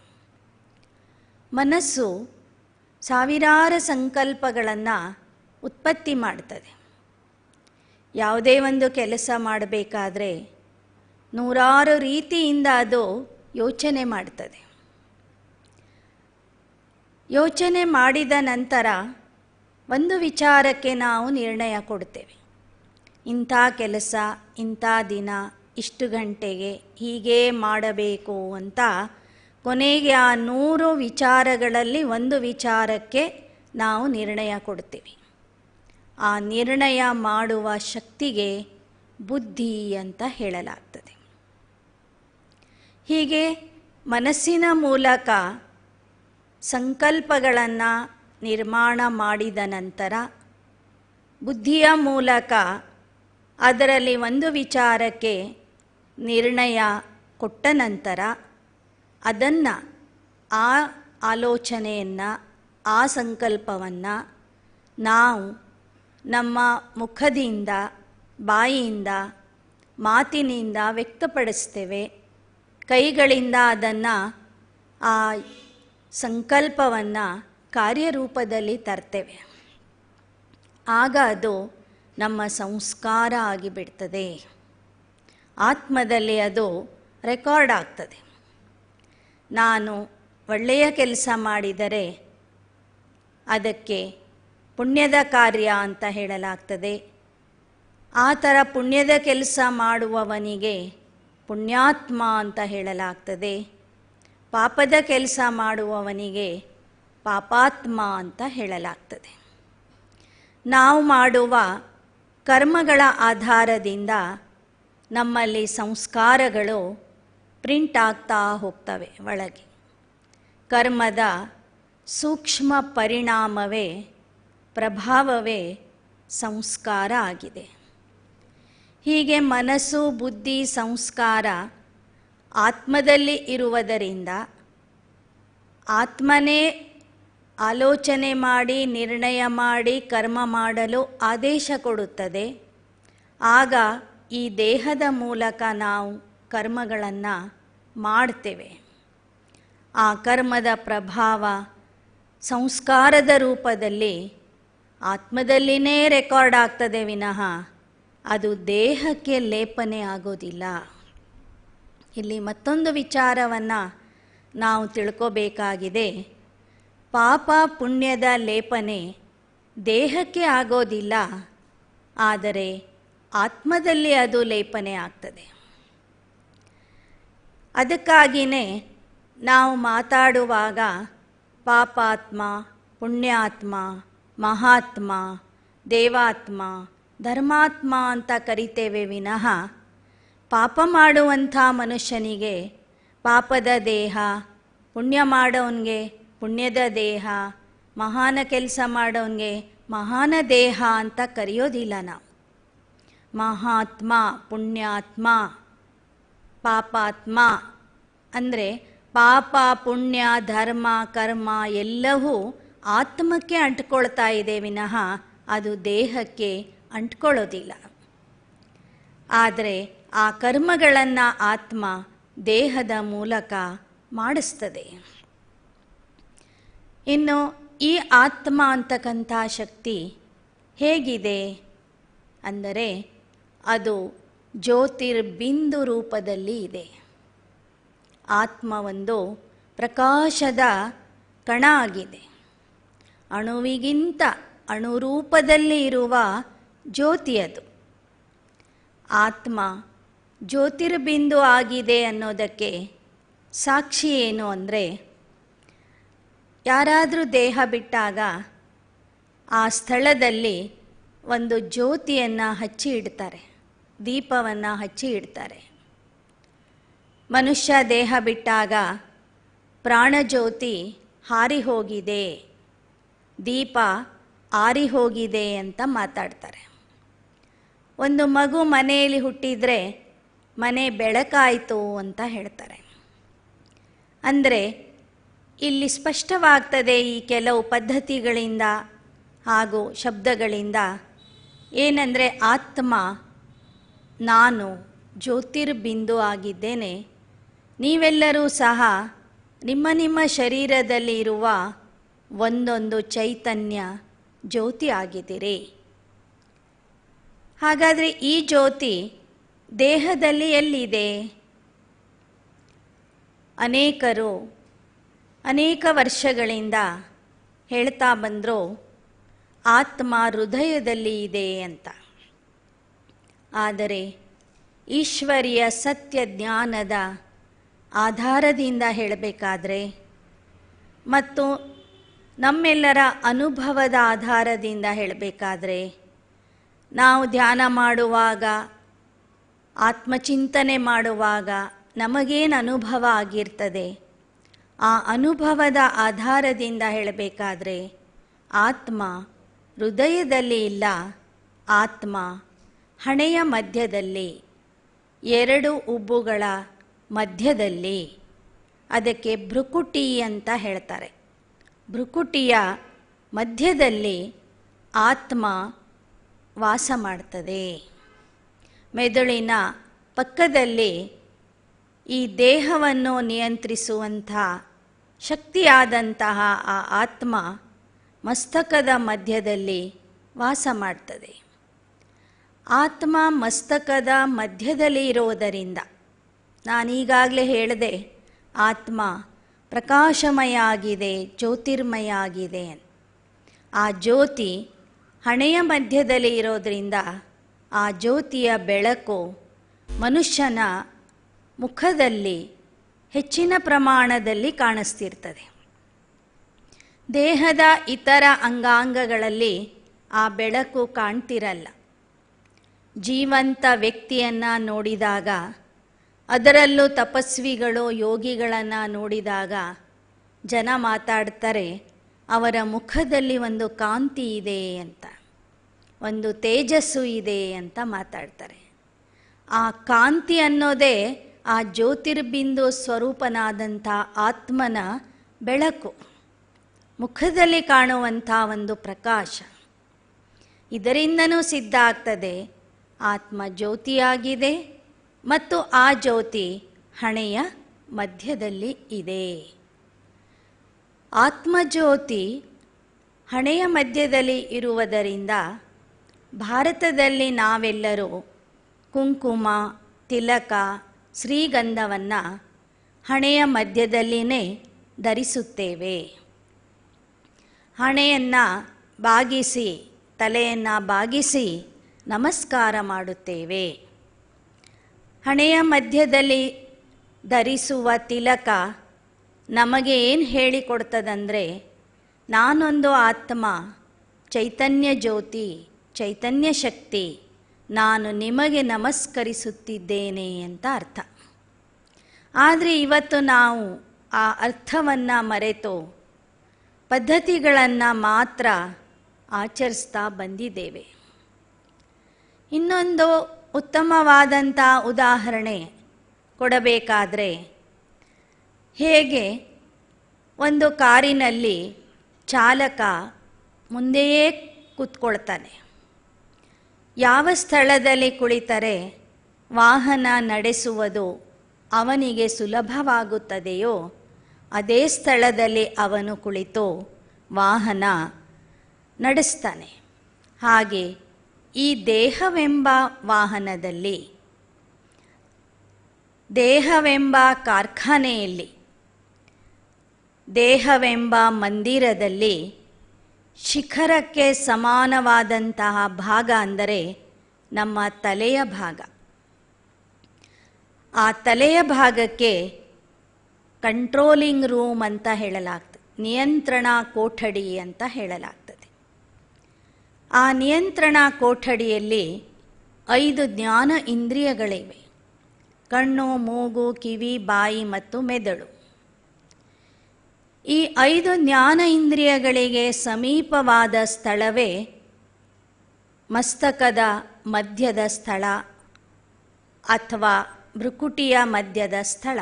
B: ಮನಸ್ಸು ಸಾವಿರಾರು ಸಂಕಲ್ಪಗಳನ್ನು ಉತ್ಪತ್ತಿ ಮಾಡ್ತದೆ. ಯಾವುದೇ ಒಂದು ಕೆಲಸ ಮಾಡಬೇಕಾದ್ರೆ ನೂರಾರು ರೀತಿಯಿಂದ ಅದು ಯೋಚನೆ ಮಾಡ್ತದೆ. ಯೋಚನೆ ಮಾಡಿದ ನಂತರ ಒಂದು ವಿಚಾರಕ್ಕೆ ನಾವು ನಿರ್ಣಯ ಕೊಡ್ತೇವೆ. ಇಂಥ ಕೆಲಸ ಇಂಥ ದಿನ ಇಷ್ಟು ಗಂಟೆಗೆ ಹೀಗೇ ಮಾಡಬೇಕು ಅಂತ. ಕೊನೆಗೆ ಆ 100 ವಿಚಾರಗಳಲ್ಲಿ ಒಂದು ವಿಚಾರಕ್ಕೆ ನಾವು ನಿರ್ಣಯ ಕೊಡ್ತೀವಿ. ಆ ನಿರ್ಣಯ ಮಾಡುವ ಶಕ್ತಿಗೆ ಬುದ್ಧಿ ಅಂತ ಹೇಳಲಾಗ್ತದೆ. ಹೀಗೆ ಮನಸ್ಸಿನ ಮೂಲಕ ಸಂಕಲ್ಪಗಳನ್ನು ನಿರ್ಮಾಣ ಮಾಡಿದ ನಂತರ ಬುದ್ಧಿಯ ಮೂಲಕ ಅದರಲ್ಲಿ ಒಂದು ವಿಚಾರಕ್ಕೆ ನಿರ್ಣಯ ಕೊಟ್ಟ ನಂತರ ಅದನ್ನು, ಆ ಆಲೋಚನೆಯನ್ನು, ಆ ಸಂಕಲ್ಪವನ್ನು ನಾವು ನಮ್ಮ ಮುಖದಿಂದ, ಬಾಯಿಯಿಂದ ಮಾತಿನಿಂದ ವ್ಯಕ್ತಪಡಿಸ್ತೇವೆ, ಕೈಗಳಿಂದ ಅದನ್ನು ಆ ಸಂಕಲ್ಪವನ್ನು ಕಾರ್ಯರೂಪದಲ್ಲಿ ತರ್ತೇವೆ. ಆಗ ಅದು ನಮ್ಮ ಸಂಸ್ಕಾರ ಆಗಿಬಿಡ್ತದೆ. ಆತ್ಮದಲ್ಲಿ ಅದು ರೆಕಾರ್ಡ್ ಆಗ್ತದೆ. ನಾನು ಒಳ್ಳೆಯ ಕೆಲಸ ಮಾಡಿದರೆ ಅದಕ್ಕೆ ಪುಣ್ಯದ ಕಾರ್ಯ ಅಂತ ಹೇಳಲಾಗ್ತದೆ. ಆ ಥರ ಪುಣ್ಯದ ಕೆಲಸ ಮಾಡುವವನಿಗೆ ಪುಣ್ಯಾತ್ಮ ಅಂತ ಹೇಳಲಾಗ್ತದೆ. ಪಾಪದ ಕೆಲಸ ಮಾಡುವವನಿಗೆ ಪಾಪಾತ್ಮ ಅಂತ ಹೇಳಲಾಗ್ತದೆ. ನಾವು ಮಾಡುವ ಕರ್ಮಗಳ ಆಧಾರದಿಂದ ನಮ್ಮಲ್ಲಿ ಸಂಸ್ಕಾರಗಳು ಪ್ರಿಂಟ್ ಆಗ್ತಾ ಹೋಗ್ತವೆ ಒಳಗೆ. ಕರ್ಮದ ಸೂಕ್ಷ್ಮ ಪರಿಣಾಮವೇ, ಪ್ರಭಾವವೇ ಸಂಸ್ಕಾರ ಆಗಿದೆ. ಹೀಗೆ ಮನಸ್ಸು, ಬುದ್ಧಿ, ಸಂಸ್ಕಾರ ಆತ್ಮದಲ್ಲಿ ಇರುವುದರಿಂದ ಆತ್ಮನೇ ಆಲೋಚನೆ ಮಾಡಿ, ನಿರ್ಣಯ ಮಾಡಿ, ಕರ್ಮ ಮಾಡಲು ಆದೇಶ ಕೊಡುತ್ತದೆ. ಆಗ ಈ ದೇಹದ ಮೂಲಕ ನಾವು ಕರ್ಮಗಳನ್ನು ಮಾಡ್ತೇವೆ. ಆ ಕರ್ಮದ ಪ್ರಭಾವ ಸಂಸ್ಕಾರದ ರೂಪದಲ್ಲಿ ಆತ್ಮದಲ್ಲಿನೇ ರೆಕಾರ್ಡ್ ಆಗ್ತದೆ ವಿನಃ ಅದು ದೇಹಕ್ಕೆ ಲೇಪನೆ ಆಗೋದಿಲ್ಲ. ಇಲ್ಲಿ ಮತ್ತೊಂದು ವಿಚಾರವನ್ನು ನಾವು ತಿಳ್ಕೋಬೇಕಾಗಿದೆ. ಪಾಪ ಪುಣ್ಯದ ಲೇಪನೆ ದೇಹಕ್ಕೆ ಆಗೋದಿಲ್ಲ, ಆದರೆ ಆತ್ಮದಲ್ಲಿ ಅದು ಲೇಪನೆ ಆಗ್ತದೆ. ಅದಕ್ಕಾಗಿಯೇ ನಾವು ಮಾತಾಡುವಾಗ ಪಾಪಾತ್ಮ, ಪುಣ್ಯಾತ್ಮ, ಮಹಾತ್ಮ, ದೇವಾತ್ಮ, ಧರ್ಮಾತ್ಮ ಅಂತ ಕರಿತೇವೆ ವಿನಃ ಪಾಪ ಮಾಡುವಂಥ ಮನುಷ್ಯನಿಗೆ ಪಾಪದ ದೇಹ, ಪುಣ್ಯ ಮಾಡೋನಿಗೆ ಪುಣ್ಯದ ದೇಹ, ಮಹಾನ ಕೆಲಸ ಮಾಡೋನಿಗೆ ಮಹಾನ ದೇಹ ಅಂತ ಕರೆಯೋದಿಲ್ಲ ನಾವು. ಮಹಾತ್ಮ, ಪುಣ್ಯಾತ್ಮ, ಪಾಪಾತ್ಮ ಅಂದರೆ ಪಾಪ, ಪುಣ್ಯ, ಧರ್ಮ, ಕರ್ಮ ಎಲ್ಲವೂ ಆತ್ಮಕ್ಕೆ ಅಂಟ್ಕೊಳ್ತಾ ಇದೆ ವಿನಃ ಅದು ದೇಹಕ್ಕೆ ಅಂಟ್ಕೊಳ್ಳೋದಿಲ್ಲ. ಆದರೆ ಆ ಕರ್ಮಗಳನ್ನು ಆತ್ಮ ದೇಹದ ಮೂಲಕ ಮಾಡಿಸ್ತದೆ. ಇನ್ನು ಈ ಆತ್ಮ ಅಂತಕ್ಕಂಥ ಶಕ್ತಿ ಹೇಗಿದೆ ಅಂದರೆ ಅದು ಜ್ಯೋತಿರ್ಬಿಂದು ರೂಪದಲ್ಲಿ ಇದೆ. ಆತ್ಮ ಒಂದು ಪ್ರಕಾಶದ ಕಣ ಆಗಿದೆ. ಅಣುವಿಗಿಂತ ಅಣುರೂಪದಲ್ಲಿ ಇರುವ ಜ್ಯೋತಿ ಅದು. ಆತ್ಮ ಜ್ಯೋತಿರ್ಬಿಂದು ಆಗಿದೆ ಅನ್ನೋದಕ್ಕೆ ಸಾಕ್ಷಿ ಏನು ಅಂದರೆ, ಯಾರಾದರೂ ದೇಹ ಬಿಟ್ಟಾಗ ಆ ಸ್ಥಳದಲ್ಲಿ ಒಂದು ಜ್ಯೋತಿಯನ್ನು ಹಚ್ಚಿ ಇಡ್ತಾರೆ, ದೀಪವನ್ನು ಹಚ್ಚಿ ಇಡ್ತಾರೆ. ಮನುಷ್ಯ ದೇಹ ಬಿಟ್ಟಾಗ ಪ್ರಾಣಜ್ಯೋತಿ ಹಾರಿ ಹೋಗಿದೆ, ದೀಪ ಆರಿ ಹೋಗಿದೆ ಅಂತ ಮಾತಾಡ್ತಾರೆ. ಒಂದು ಮಗು ಮನೆಯಲ್ಲಿ ಹುಟ್ಟಿದರೆ ಮನೆ ಬೆಳಕಾಯಿತು ಅಂತ ಹೇಳ್ತಾರೆ. ಅಂದರೆ ಇಲ್ಲಿ ಸ್ಪಷ್ಟವಾಗ್ತದೆ ಈ ಕೆಲವು ಪದ್ಧತಿಗಳಿಂದ ಹಾಗೂ ಶಬ್ದಗಳಿಂದ ಏನಂದರೆ, ಆತ್ಮ ನಾನು ಜ್ಯೋತಿರ್ಬಿಂದು ಆಗಿದ್ದೇನೆ, ನೀವೆಲ್ಲರೂ ಸಹ ನಿಮ್ಮ ನಿಮ್ಮ ಶರೀರದಲ್ಲಿ ಇರುವ ಒಂದೊಂದು ಚೈತನ್ಯ ಜ್ಯೋತಿ ಆಗಿದ್ದೀರಿ. ಹಾಗಾದರೆ ಈ ಜ್ಯೋತಿ ದೇಹದಲ್ಲಿ ಎಲ್ಲಿದೆ? ಅನೇಕರು ಅನೇಕ ವರ್ಷಗಳಿಂದ ಹೇಳ್ತಾ ಬಂದರು ಆತ್ಮ ಹೃದಯದಲ್ಲಿ ಇದೆ ಅಂತ. ಆದರೆ ಈಶ್ವರಿಯ ಸತ್ಯ ಜ್ಞಾನದ ಆಧಾರದಿಂದ ಹೇಳಬೇಕಾದ್ರೆ ಮತ್ತು ನಮ್ಮೆಲ್ಲರ ಅನುಭವದ ಆಧಾರದಿಂದ ಹೇಳಬೇಕಾದ್ರೆ, ನಾವು ಧ್ಯಾನ ಮಾಡುವಾಗ, ಆತ್ಮಚಿಂತನೆ ಮಾಡುವಾಗ ನಮಗೇನು ಅನುಭವ ಆಗಿರ್ತದೆ, ಆ ಅನುಭವದ ಆಧಾರದಿಂದ ಹೇಳಬೇಕಾದ್ರೆ ಆತ್ಮ ಹೃದಯದಲ್ಲಿ ಇಲ್ಲ, ಆತ್ಮ ಹಣೆಯ ಮಧ್ಯದಲ್ಲಿ, ಎರಡು ಉಬ್ಬುಗಳ ಮಧ್ಯದಲ್ಲಿ, ಅದಕ್ಕೆ ಭ್ರುಕುಟಿ ಅಂತ ಹೇಳ್ತಾರೆ. ಭ್ರುಕುಟಿಯ ಮಧ್ಯದಲ್ಲಿ ಆತ್ಮ ವಾಸ ಮಾಡ್ತದೆ. ಮೆದುಳಿನ ಪಕ್ಕದಲ್ಲಿ ಈ ದೇಹವನ್ನು ನಿಯಂತ್ರಿಸುವಂಥ ಶಕ್ತಿಯಾದಂತಹ ಆ ಆತ್ಮ ಮಸ್ತಕದ ಮಧ್ಯದಲ್ಲಿ ವಾಸ ಮಾಡ್ತದೆ. ಆತ್ಮ ಮಸ್ತಕದ ಮಧ್ಯದಲ್ಲಿ ಇರೋದರಿಂದ, ನಾನೀಗಾಗಲೇ ಹೇಳಿದೆ, ಆತ್ಮ ಪ್ರಕಾಶಮಯ ಆಗಿದೆ, ಜ್ಯೋತಿರ್ಮಯ ಆಗಿದೆ. ಆ ಜ್ಯೋತಿ ಹಣೆಯ ಮಧ್ಯದಲ್ಲಿ ಇರೋದರಿಂದ ಆ ಜ್ಯೋತಿಯ ಬೆಳಕು ಮನುಷ್ಯನ ಮುಖದಲ್ಲಿ ಹೆಚ್ಚಿನ ಪ್ರಮಾಣದಲ್ಲಿ ಕಾಣಿಸ್ತಿರ್ತದೆ. ದೇಹದ ಇತರ ಅಂಗಾಂಗಗಳಲ್ಲಿ ಆ ಬೆಳಕು ಕಾಣ್ತಿರಲ್ಲ. ಜೀವಂತ ವ್ಯಕ್ತಿಯನ್ನು ನೋಡಿದಾಗ, ಅದರಲ್ಲೂ ತಪಸ್ವಿಗಳು ಯೋಗಿಗಳನ್ನು ನೋಡಿದಾಗ ಜನ ಮಾತಾಡ್ತಾರೆ, ಅವರ ಮುಖದಲ್ಲಿ ಒಂದು ಕಾಂತಿ ಇದೆ ಅಂತ, ಒಂದು ತೇಜಸ್ಸು ಇದೆ ಅಂತ ಮಾತಾಡ್ತಾರೆ. ಆ ಕಾಂತಿ ಅನ್ನೋದೇ ಆ ಜ್ಯೋತಿರ್ಬಿಂದು ಸ್ವರೂಪನಾದಂಥ ಆತ್ಮನ ಬೆಳಕು, ಮುಖದಲ್ಲಿ ಕಾಣುವಂಥ ಒಂದು ಪ್ರಕಾಶ. ಇದರಿಂದನೂ ಸಿದ್ಧ ಆಗ್ತದೆ ಆತ್ಮ ಜ್ಯೋತಿಯಾಗಿದೆ ಮತ್ತು ಆ ಜ್ಯೋತಿ ಹಣೆಯ ಮಧ್ಯದಲ್ಲಿ ಇದೆ. ಆತ್ಮಜ್ಯೋತಿ ಹಣೆಯ ಮಧ್ಯದಲ್ಲಿ ಇರುವುದರಿಂದ ಭಾರತದಲ್ಲಿ ನಾವೆಲ್ಲರೂ ಕುಂಕುಮ, ತಿಲಕ, ಶ್ರೀಗಂಧವನ್ನು ಹಣೆಯ ಮಧ್ಯದಲ್ಲಿಯೇ ಧರಿಸುತ್ತೇವೆ. ಹಣೆಯನ್ನು ಬಾಗಿಸಿ, ತಲೆಯನ್ನು ಬಾಗಿಸಿ ನಮಸ್ಕಾರ ಮಾಡುತ್ತೇವೆ. ಹಣೆಯ ಮಧ್ಯದಲ್ಲಿ ಧರಿಸುವ ತಿಲಕ ನಮಗೆ ಏನು ಹೇಳಿಕೊಡ್ತದಂದರೆ, ನಾನೊಂದು ಆತ್ಮ, ಚೈತನ್ಯ ಜ್ಯೋತಿ, ಚೈತನ್ಯ ಶಕ್ತಿ, ನಾನು ನಿಮಗೆ ನಮಸ್ಕರಿಸುತ್ತಿದ್ದೇನೆ ಅಂತ ಅರ್ಥ. ಆದರೆ ಇವತ್ತು ನಾವು ಆ ಅರ್ಥವನ್ನು ಮರೆತು ಪದ್ಧತಿಗಳನ್ನು ಮಾತ್ರ ಆಚರಿಸ್ತಾ ಬಂದಿದ್ದೇವೆ. ಇನ್ನೊಂದು ಉತ್ತಮವಾದಂಥ ಉದಾಹರಣೆ ಕೊಡಬೇಕಾದ್ರೆ, ಹೇಗೆ ಒಂದು ಕಾರಿನಲ್ಲಿ ಚಾಲಕ ಮುಂದೆಯೇ ಕೂತ್ಕೊಳ್ತಾನೆ, ಯಾವ ಸ್ಥಳದಲ್ಲಿ ಕುಳಿತರೆ ವಾಹನ ನಡೆಸುವುದು ಅವನಿಗೆ ಸುಲಭವಾಗುತ್ತದೆಯೋ ಅದೇ ಸ್ಥಳದಲ್ಲಿ ಅವನು ಕುಳಿತು ವಾಹನ ನಡೆಸ್ತಾನೆ. ಹಾಗೆ ಈ ದೇಹವೆಂಬ ವಾಹನದಲ್ಲಿ, ದೇಹವೆಂಬ ಕಾರ್ಖಾನೆಯಲ್ಲಿ, ದೇಹವೆಂಬ ಮಂದಿರದಲ್ಲಿ ಶಿಖರಕ್ಕೆ ಸಮಾನವಾದಂತಹ ಭಾಗ ಅಂದರೆ ನಮ್ಮ ತಲೆಯ ಭಾಗ. ಆ ತಲೆಯ ಭಾಗಕ್ಕೆ ಕಂಟ್ರೋಲಿಂಗ್ ರೂಮ್ ಅಂತ ಹೇಳಲಾಗ್ತದೆ, ನಿಯಂತ್ರಣ ಕೊಠಡಿ ಅಂತ ಹೇಳಲಾಗ್ತದೆ. ಆ ನಿಯಂತ್ರಣ ಕೊಠಡಿಯಲ್ಲಿ 5 ಜ್ಞಾನ ಇಂದ್ರಿಯಗಳಿವೆ: ಕಣ್ಣು, ಮೂಗು, ಕಿವಿ, ಬಾಯಿ ಮತ್ತು ಮೆದುಳು. ಈ 5 ಜ್ಞಾನ ಇಂದ್ರಿಯಗಳಿಗೆ ಸಮೀಪವಾದ ಸ್ಥಳವೇ ಮಸ್ತಕದ ಮಧ್ಯದ ಸ್ಥಳ ಅಥವಾ ಭ್ರುಕುಟಿಯ ಮಧ್ಯದ ಸ್ಥಳ.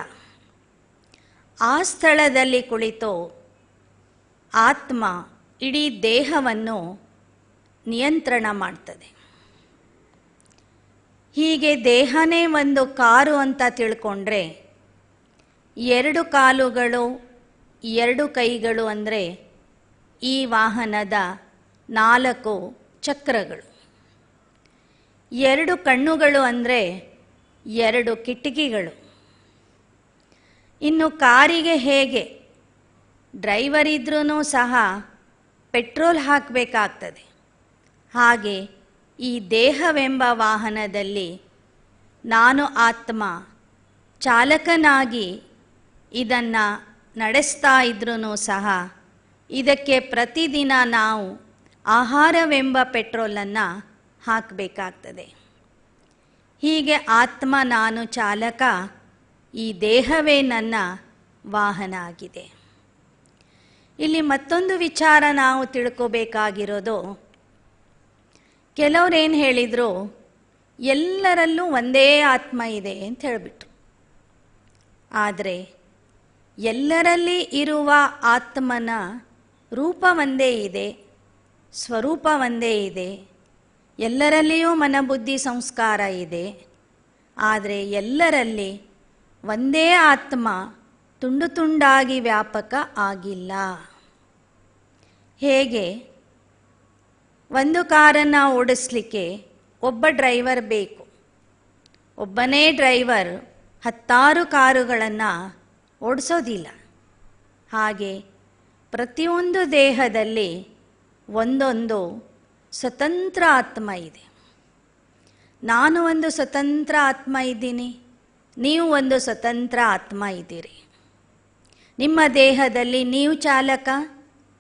B: ಆ ಸ್ಥಳದಲ್ಲಿ ಕುಳಿತು ಆತ್ಮ ಇಡೀ ದೇಹವನ್ನು ನಿಯಂತ್ರಣ ಮಾಡ್ತದೆ. ಹೀಗೆ ದೇಹನೇ ಒಂದು ಕಾರು ಅಂತ ತಿಳ್ಕೊಂಡ್ರೆ, 2 ಕಾಲುಗಳು 2 ಕೈಗಳು ಅಂದರೆ ಈ ವಾಹನದ 4 ಚಕ್ರಗಳು. 2 ಕಣ್ಣುಗಳು ಅಂದರೆ 2 ಕಿಟಕಿಗಳು. ಇನ್ನು ಕಾರಿಗೆ ಹೇಗೆ ಡ್ರೈವರ್ ಇದ್ರೂ ಸಹ ಪೆಟ್ರೋಲ್ ಹಾಕಬೇಕಾಗ್ತದೆ, ಹಾಗೆ ಈ ದೇಹವೆಂಬ ವಾಹನದಲ್ಲಿ ನಾನು ಆತ್ಮ ಚಾಲಕನಾಗಿ ಇದನ್ನು ನಡೆಸ್ತಾ ಇದ್ರೂ ಸಹ ಇದಕ್ಕೆ ಪ್ರತಿದಿನ ನಾವು ಆಹಾರವೆಂಬ ಪೆಟ್ರೋಲನ್ನು ಹಾಕಬೇಕಾಗ್ತದೆ. ಹೀಗೆ ಆತ್ಮ ನಾನು ಚಾಲಕ, ಈ ದೇಹವೇ ನನ್ನ ವಾಹನ ಆಗಿದೆ. ಇಲ್ಲಿ ಮತ್ತೊಂದು ವಿಚಾರ ನಾವು ತಿಳ್ಕೋಬೇಕಾಗಿರೋದು, ಕೆಲವ್ರೇನು ಹೇಳಿದರು, ಎಲ್ಲರಲ್ಲೂ ಒಂದೇ ಆತ್ಮ ಇದೆ ಅಂತ ಹೇಳಿಬಿಟ್ರು. ಆದರೆ ಎಲ್ಲರಲ್ಲಿ ಇರುವ ಆತ್ಮನ ರೂಪ ಒಂದೇ ಇದೆ, ಸ್ವರೂಪ ಒಂದೇ ಇದೆ, ಎಲ್ಲರಲ್ಲಿಯೂ ಮನಬುದ್ಧಿ ಸಂಸ್ಕಾರ ಇದೆ. ಆದರೆ ಎಲ್ಲರಲ್ಲಿ ಒಂದೇ ಆತ್ಮ ತುಂಡು ತುಂಡಾಗಿ ವ್ಯಾಪಕ ಆಗಿಲ್ಲ. ಹೇಗೆ ಒಂದು ಕಾರನ್ನು ಓಡಿಸ್ಲಿಕ್ಕೆ ಒಬ್ಬ ಡ್ರೈವರ್ ಬೇಕು, ಒಬ್ಬನೇ ಡ್ರೈವರ್ 10 ಕಾರುಗಳನ್ನು ಓಡಿಸೋದಿಲ್ಲ. ಹಾಗೆ ಪ್ರತಿಯೊಂದು ದೇಹದಲ್ಲಿ ಒಂದೊಂದು ಸ್ವತಂತ್ರ ಆತ್ಮ ಇದೆ. ನಾನು ಒಂದು ಸ್ವತಂತ್ರ ಆತ್ಮ ಇದ್ದೀನಿ, ನೀವು ಒಂದು ಸ್ವತಂತ್ರ ಆತ್ಮ ಇದ್ದೀರಿ. ನಿಮ್ಮ ದೇಹದಲ್ಲಿ ನೀವು ಚಾಲಕ,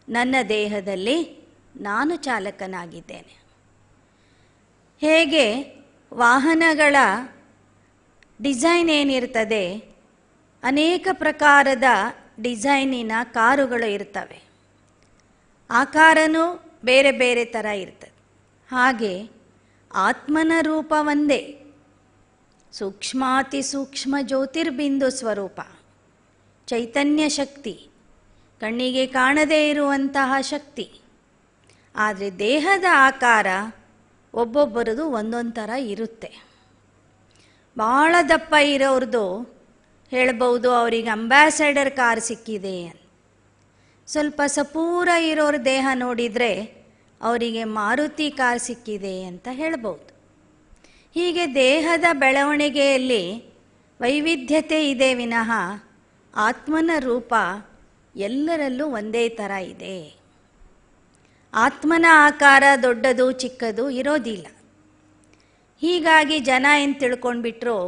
B: ನನ್ನ ದೇಹದಲ್ಲಿ ನಾನು ಚಾಲಕನಾಗಿದ್ದೇನೆ. ಹೇಗೆ ವಾಹನಗಳ ಡಿಸೈನ್ ಏನಿರ್ತದೆ, ಅನೇಕ ಪ್ರಕಾರದ ಡಿಸೈನಿನ ಕಾರುಗಳು ಇರ್ತವೆ. ಆಕಾರನೂ ಬೇರೆ ಬೇರೆ ಥರ ಇರ್ತದೆ. ಹಾಗೆ ಆತ್ಮನ ರೂಪ ಒಂದೇ, ಸೂಕ್ಷ್ಮಾತಿ ಸೂಕ್ಷ್ಮ ಜ್ಯೋತಿರ್ಬಿಂದು ಸ್ವರೂಪ, ಚೈತನ್ಯ ಶಕ್ತಿ, ಕಣ್ಣಿಗೆ ಕಾಣದೇ ಇರುವಂತಹ ಶಕ್ತಿ. ಆದರೆ ದೇಹದ ಆಕಾರ ಒಬ್ಬೊಬ್ಬರದು ಒಂದೊಂದು ಥರ ಇರುತ್ತೆ. ಭಾಳ ದಪ್ಪ ಇರೋರ್ದು ಹೇಳ್ಬೋದು ಅವರಿಗೆ ಅಂಬಾಸಡರ್ ಕಾರ್ ಸಿಕ್ಕಿದೆ ಅಂತ. ಸ್ವಲ್ಪ ಸಪೂರ ಇರೋರ ದೇಹ ನೋಡಿದರೆ ಅವರಿಗೆ ಮಾರುತಿ ಕಾರ್ ಸಿಕ್ಕಿದೆ ಅಂತ ಹೇಳ್ಬೋದು. ಹೀಗೆ ದೇಹದ ಬೆಳವಣಿಗೆಯಲ್ಲಿ ವೈವಿಧ್ಯತೆ ಇದೆ ವಿನಃ ಆತ್ಮನ ರೂಪ ಎಲ್ಲರಲ್ಲೂ ಒಂದೇ ಥರ ಇದೆ. ಆತ್ಮನ ಆಕಾರ ದೊಡ್ಡದು ಚಿಕ್ಕದು ಇರೋದಿಲ್ಲ. ಹೀಗಾಗಿ ಜನ ಏನು ತಿಳ್ಕೊಂಡ್ಬಿಟ್ರು,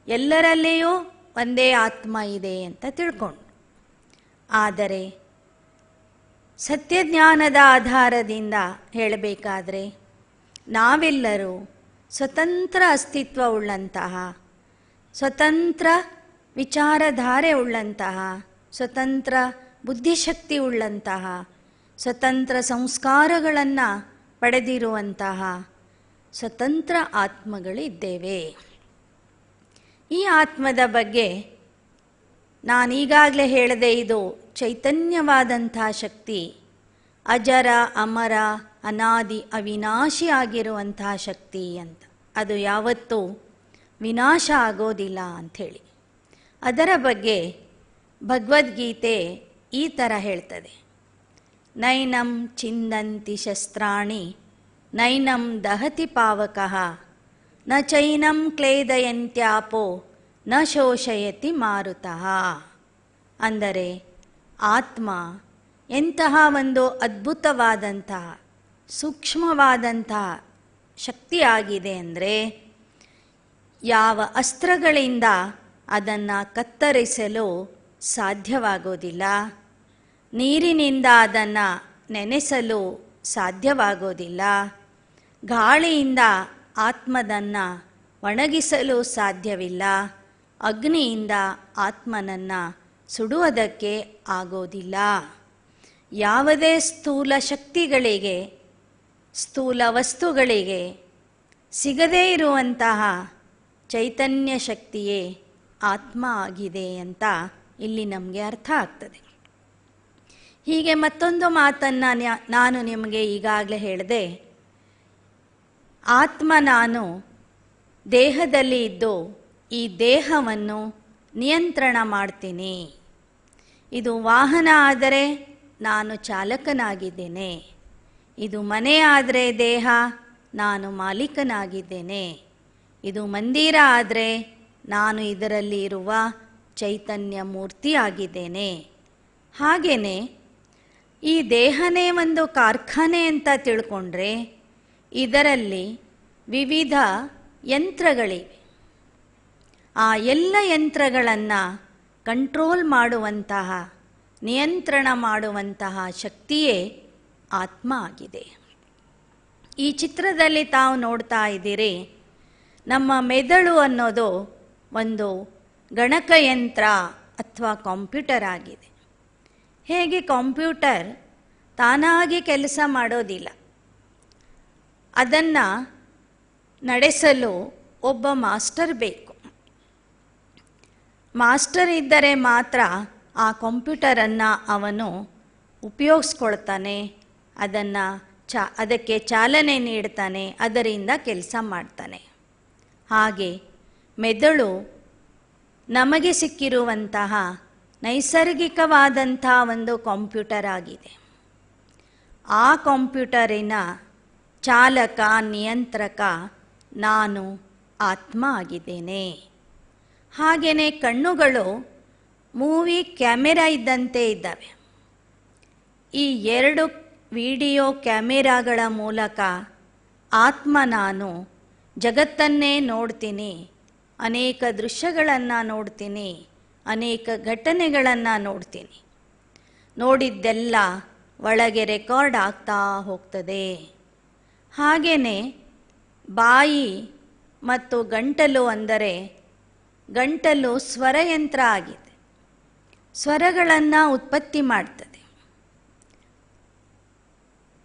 B: ಎಲ್ಲರಲ್ಲಿಯೂ ಒಂದೇ ಆತ್ಮ ಇದೆ ಅಂತ ತಿಳ್ಕೊಂಡು. ಆದರೆ ಸತ್ಯಜ್ಞಾನದ ಆಧಾರದಿಂದ ಹೇಳಬೇಕಾದ್ರೆ ನಾವೆಲ್ಲರೂ ಸ್ವತಂತ್ರ ಅಸ್ತಿತ್ವವುಳ್ಳಂತಹ, ಸ್ವತಂತ್ರ ವಿಚಾರಧಾರೆ ಉಳ್ಳಂತಹ, ಸ್ವತಂತ್ರ ಬುದ್ಧಿಶಕ್ತಿ ಉಳ್ಳಂತಹ, ಸ್ವತಂತ್ರ ಸಂಸ್ಕಾರಗಳನ್ನು ಪಡೆದಿರುವಂತಹ ಸ್ವತಂತ್ರ ಆತ್ಮಗಳಿದ್ದೇವೆ. ಈ ಆತ್ಮದ ಬಗ್ಗೆ ನಾನೀಗಾಗಲೇ ಹೇಳಿದೆ, ಇದು ಚೈತನ್ಯವಾದಂಥ ಶಕ್ತಿ, ಅಜರ ಅಮರ ಅನಾದಿ ಅವಿನಾಶಿ ಆಗಿರುವಂತಹ ಶಕ್ತಿ ಅಂತ. ಅದು ಯಾವತ್ತೂ ವಿನಾಶ ಆಗೋದಿಲ್ಲ ಅಂಥೇಳಿ. ಅದರ ಬಗ್ಗೆ ಭಗವದ್ಗೀತೆ ಈ ಥರ ಹೇಳ್ತದೆ, ನೈನಂ ಚಿಂದಂತಿ ಶಸ್ತ್ರಾಣಿ ನೈನಂ ದಹತಿ ಪಾವಕಃ ನ ಚೈನಂ ಕ್ಲೇದಯಂತ್ಯಾಪೋ ನ ಶೋಷಯತಿ ಮಾರುತಃ. ಅಂದರೆ ಆತ್ಮ ಎಂತಹ ಒಂದು ಅದ್ಭುತವಾದಂತಹ ಸೂಕ್ಷ್ಮವಾದಂತಹ ಶಕ್ತಿಯಾಗಿದೆ ಅಂದರೆ ಯಾವ ಅಸ್ತ್ರಗಳಿಂದ ಅದನ್ನು ಕತ್ತರಿಸಲು ಸಾಧ್ಯವಾಗೋದಿಲ್ಲ, ನೀರಿನಿಂದ ಅದನ್ನು ನೆನೆಸಲು ಸಾಧ್ಯವಾಗೋದಿಲ್ಲ, ಗಾಳಿಯಿಂದ ಆತ್ಮದನ್ನು ಒಣಗಿಸಲು ಸಾಧ್ಯವಿಲ್ಲ, ಅಗ್ನಿಯಿಂದ ಆತ್ಮನನ್ನು ಸುಡುವುದಕ್ಕೆ ಆಗೋದಿಲ್ಲ. ಯಾವುದೇ ಸ್ಥೂಲ ಶಕ್ತಿಗಳಿಗೆ, ಸ್ಥೂಲ ವಸ್ತುಗಳಿಗೆ ಸಿಗದೇ ಇರುವಂತಹ ಚೈತನ್ಯ ಶಕ್ತಿಯೇ ಆತ್ಮ ಆಗಿದೆ ಅಂತ ಇಲ್ಲಿ ನಮಗೆ ಅರ್ಥ ಆಗ್ತದೆ. ಹೀಗೆ ಮತ್ತೊಂದು ಮಾತನ್ನು ನಾನು ನಿಮಗೆ ಈಗಾಗಲೇ ಹೇಳಿದೆ, ಆತ್ಮ ನಾನು ದೇಹದಲ್ಲಿ ಇದ್ದು ಈ ದೇಹವನ್ನು ನಿಯಂತ್ರಣ ಮಾಡ್ತೀನಿ. ಇದು ವಾಹನ ಆದರೆ ನಾನು ಚಾಲಕನಾಗಿದ್ದೇನೆ, ಇದು ಮನೆ ಆದರೆ ದೇಹ ನಾನು ಮಾಲೀಕನಾಗಿದ್ದೇನೆ, ಇದು ಮಂದಿರ ಆದರೆ ನಾನು ಇದರಲ್ಲಿ ಇರುವ ಚೈತನ್ಯ ಮೂರ್ತಿಯಾಗಿದ್ದೇನೆ. ಹಾಗೆಯೇ ಈ ದೇಹನೇ ಒಂದು ಕಾರ್ಖಾನೆ ಅಂತ ತಿಳ್ಕೊಂಡ್ರೆ ಇದರಲ್ಲಿ ವಿವಿಧ ಯಂತ್ರಗಳಿವೆ. ಆ ಎಲ್ಲ ಯಂತ್ರಗಳನ್ನು ಕಂಟ್ರೋಲ್ ಮಾಡುವಂತಹ, ನಿಯಂತ್ರಣ ಮಾಡುವಂತಹ ಶಕ್ತಿಯೇ ಆತ್ಮ ಆಗಿದೆ. ಈ ಚಿತ್ರದಲ್ಲಿ ತಾವು ನೋಡ್ತಾ ಇದ್ದೀರಿ, ನಮ್ಮ ಮೆದುಳು ಅನ್ನೋದು ಒಂದು ಗಣಕಯಂತ್ರ ಅಥವಾ ಕಂಪ್ಯೂಟರ್ ಆಗಿದೆ. ಹೇಗೆ ಕಂಪ್ಯೂಟರ್ ತಾನಾಗಿ ಕೆಲಸ ಮಾಡೋದಿಲ್ಲ, ಅದನ್ನು ನಡೆಸಲು ಒಬ್ಬ ಮಾಸ್ಟರ್ ಬೇಕು. ಮಾಸ್ಟರ್ ಇದ್ದರೆ ಮಾತ್ರ ಆ ಕಂಪ್ಯೂಟರನ್ನು ಅವನು ಉಪಯೋಗಿಸ್ಕೊಳ್ತಾನೆ, ಅದಕ್ಕೆ ಚಾಲನೆ ನೀಡ್ತಾನೆ, ಅದರಿಂದ ಕೆಲಸ ಮಾಡ್ತಾನೆ. ಹಾಗೆ ಮೆದುಳು ನಮಗೆ ಸಿಕ್ಕಿರುವಂತಹ ನೈಸರ್ಗಿಕವಾದಂಥ ಒಂದು ಕಂಪ್ಯೂಟರ್ ಆಗಿದೆ. ಆ ಕಂಪ್ಯೂಟರಿನ ಚಾಲಕ, ನಿಯಂತ್ರಕ ನಾನು ಆತ್ಮ ಆಗಿದ್ದೇನೆ. ಹಾಗೆಯೇ ಕಣ್ಣುಗಳು ಮೂವಿ ಕ್ಯಾಮೆರಾ ಇದ್ದಂತೆ ಇದ್ದಾವೆ. ಈ 2 ವಿಡಿಯೋ ಕ್ಯಾಮೆರಾಗಳ ಮೂಲಕ ಆತ್ಮ ನಾನು ಜಗತ್ತನ್ನೇ ನೋಡ್ತೀನಿ, ಅನೇಕ ದೃಶ್ಯಗಳನ್ನು ನೋಡ್ತೀನಿ, ಅನೇಕ ಘಟನೆಗಳನ್ನು ನೋಡ್ತೀನಿ. ನೋಡಿದ್ದೆಲ್ಲ ಒಳಗೆ ರೆಕಾರ್ಡ್ ಆಗ್ತಾ ಹೋಗ್ತದೆ. ಹಾಗೆಯೇ ಬಾಯಿ ಮತ್ತು ಗಂಟಲು ಅಂದರೆ ಗಂಟಲು ಸ್ವರಯಂತ್ರ ಆಗಿದೆ. ಸ್ವರಗಳನ್ನು ಉತ್ಪತ್ತಿ ಮಾಡ್ತದೆ.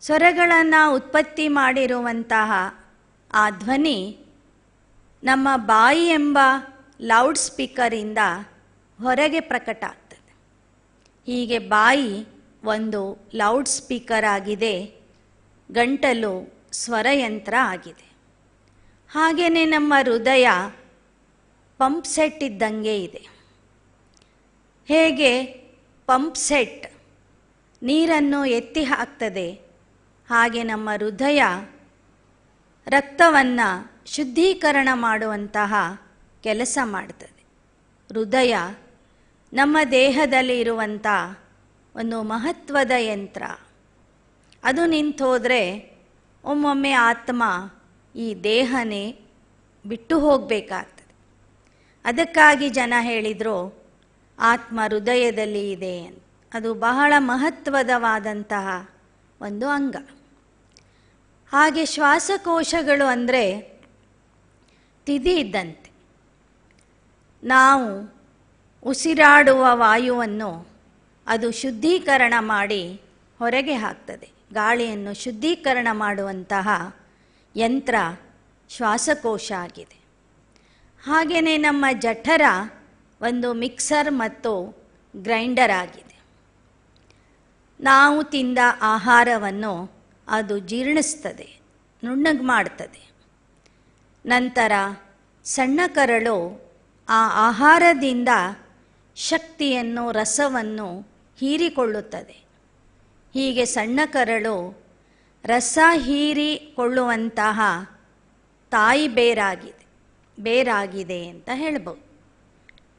B: ಸ್ವರಗಳನ್ನು ಉತ್ಪತ್ತಿ ಮಾಡಿರುವಂತಹ ಆ ಧ್ವನಿ ನಮ್ಮ ಬಾಯಿ ಎಂಬ ಲೌಡ್ ಸ್ಪೀಕರಿಂದ ಹೊರಗೆ ಪ್ರಕಟ ಆಗ್ತದೆ. ಹೀಗೆ ಬಾಯಿ ಒಂದು ಲೌಡ್ ಸ್ಪೀಕರ್ ಆಗಿದೆ, ಗಂಟಲು ಸ್ವರಯಂತ್ರ ಆಗಿದೆ. ಹಾಗೆಯೇ ನಮ್ಮ ಹೃದಯ ಪಂಪ್ ಸೆಟ್ ಇದ್ದಂಗೆ ಇದೆ. ಹೇಗೆ ಪಂಪ್ ಸೆಟ್ ನೀರನ್ನು ಎತ್ತಿ ಹಾಕ್ತದೆ, ಹಾಗೆ ನಮ್ಮ ಹೃದಯ ರಕ್ತವನ್ನು ಶುದ್ಧೀಕರಣ ಮಾಡುವಂತಹ ಕೆಲಸ ಮಾಡ್ತದೆ. ಹೃದಯ ನಮ್ಮ ದೇಹದಲ್ಲಿ ಇರುವಂಥ ಒಂದು ಮಹತ್ವದ ಯಂತ್ರ. ಅದು ನಿಂತೋದ್ರೆ ಒಮ್ಮೊಮ್ಮೆ ಆತ್ಮ ಈ ದೇಹನೇ ಬಿಟ್ಟು ಹೋಗಬೇಕಾಗ್ತದೆ. ಅದಕ್ಕಾಗಿ ಜನ ಹೇಳಿದರು ಆತ್ಮ ಹೃದಯದಲ್ಲಿ ಇದೆ ಅಂತ. ಅದು ಬಹಳ ಮಹತ್ವದವಾದಂತಹ ಒಂದು ಅಂಗ. ಹಾಗೆ ಶ್ವಾಸಕೋಶಗಳು ಅಂದರೆ ತಿಥಿ ಇದ್ದಂತೆ. ನಾವು ಉಸಿರಾಡುವ ವಾಯುವನ್ನು ಅದು ಶುದ್ಧೀಕರಣ ಮಾಡಿ ಹೊರಗೆ ಹಾಕ್ತದೆ. ಗಾಳಿಯನ್ನು ಶುದ್ಧೀಕರಣ ಮಾಡುವಂತಹ ಯಂತ್ರ ಶ್ವಾಸಕೋಶ ಆಗಿದೆ. ಹಾಗೆಯೇ ನಮ್ಮ ಜಠರ ಒಂದು ಮಿಕ್ಸರ್ ಮತ್ತು ಗ್ರೈಂಡರ್ ಆಗಿದೆ. ನಾವು ತಿಂದ ಆಹಾರವನ್ನು ಅದು ಜೀರ್ಣಿಸ್ತದೆ, ನುಣ್ಣಗೆ ಮಾಡ್ತದೆ. ನಂತರ ಸಣ್ಣ ಕರಳು ಆ ಆಹಾರದಿಂದ ಶಕ್ತಿಯನ್ನು, ರಸವನ್ನು ಹೀರಿಕೊಳ್ಳುತ್ತದೆ. ಹೀಗೆ ಸಣ್ಣ ಕರಳು ರಸ ಹೀರಿಕೊಳ್ಳುವಂತಹ ತಾಯಿ ಬೇರಾಗಿದೆ ಅಂತ ಹೇಳ್ಬೋದು.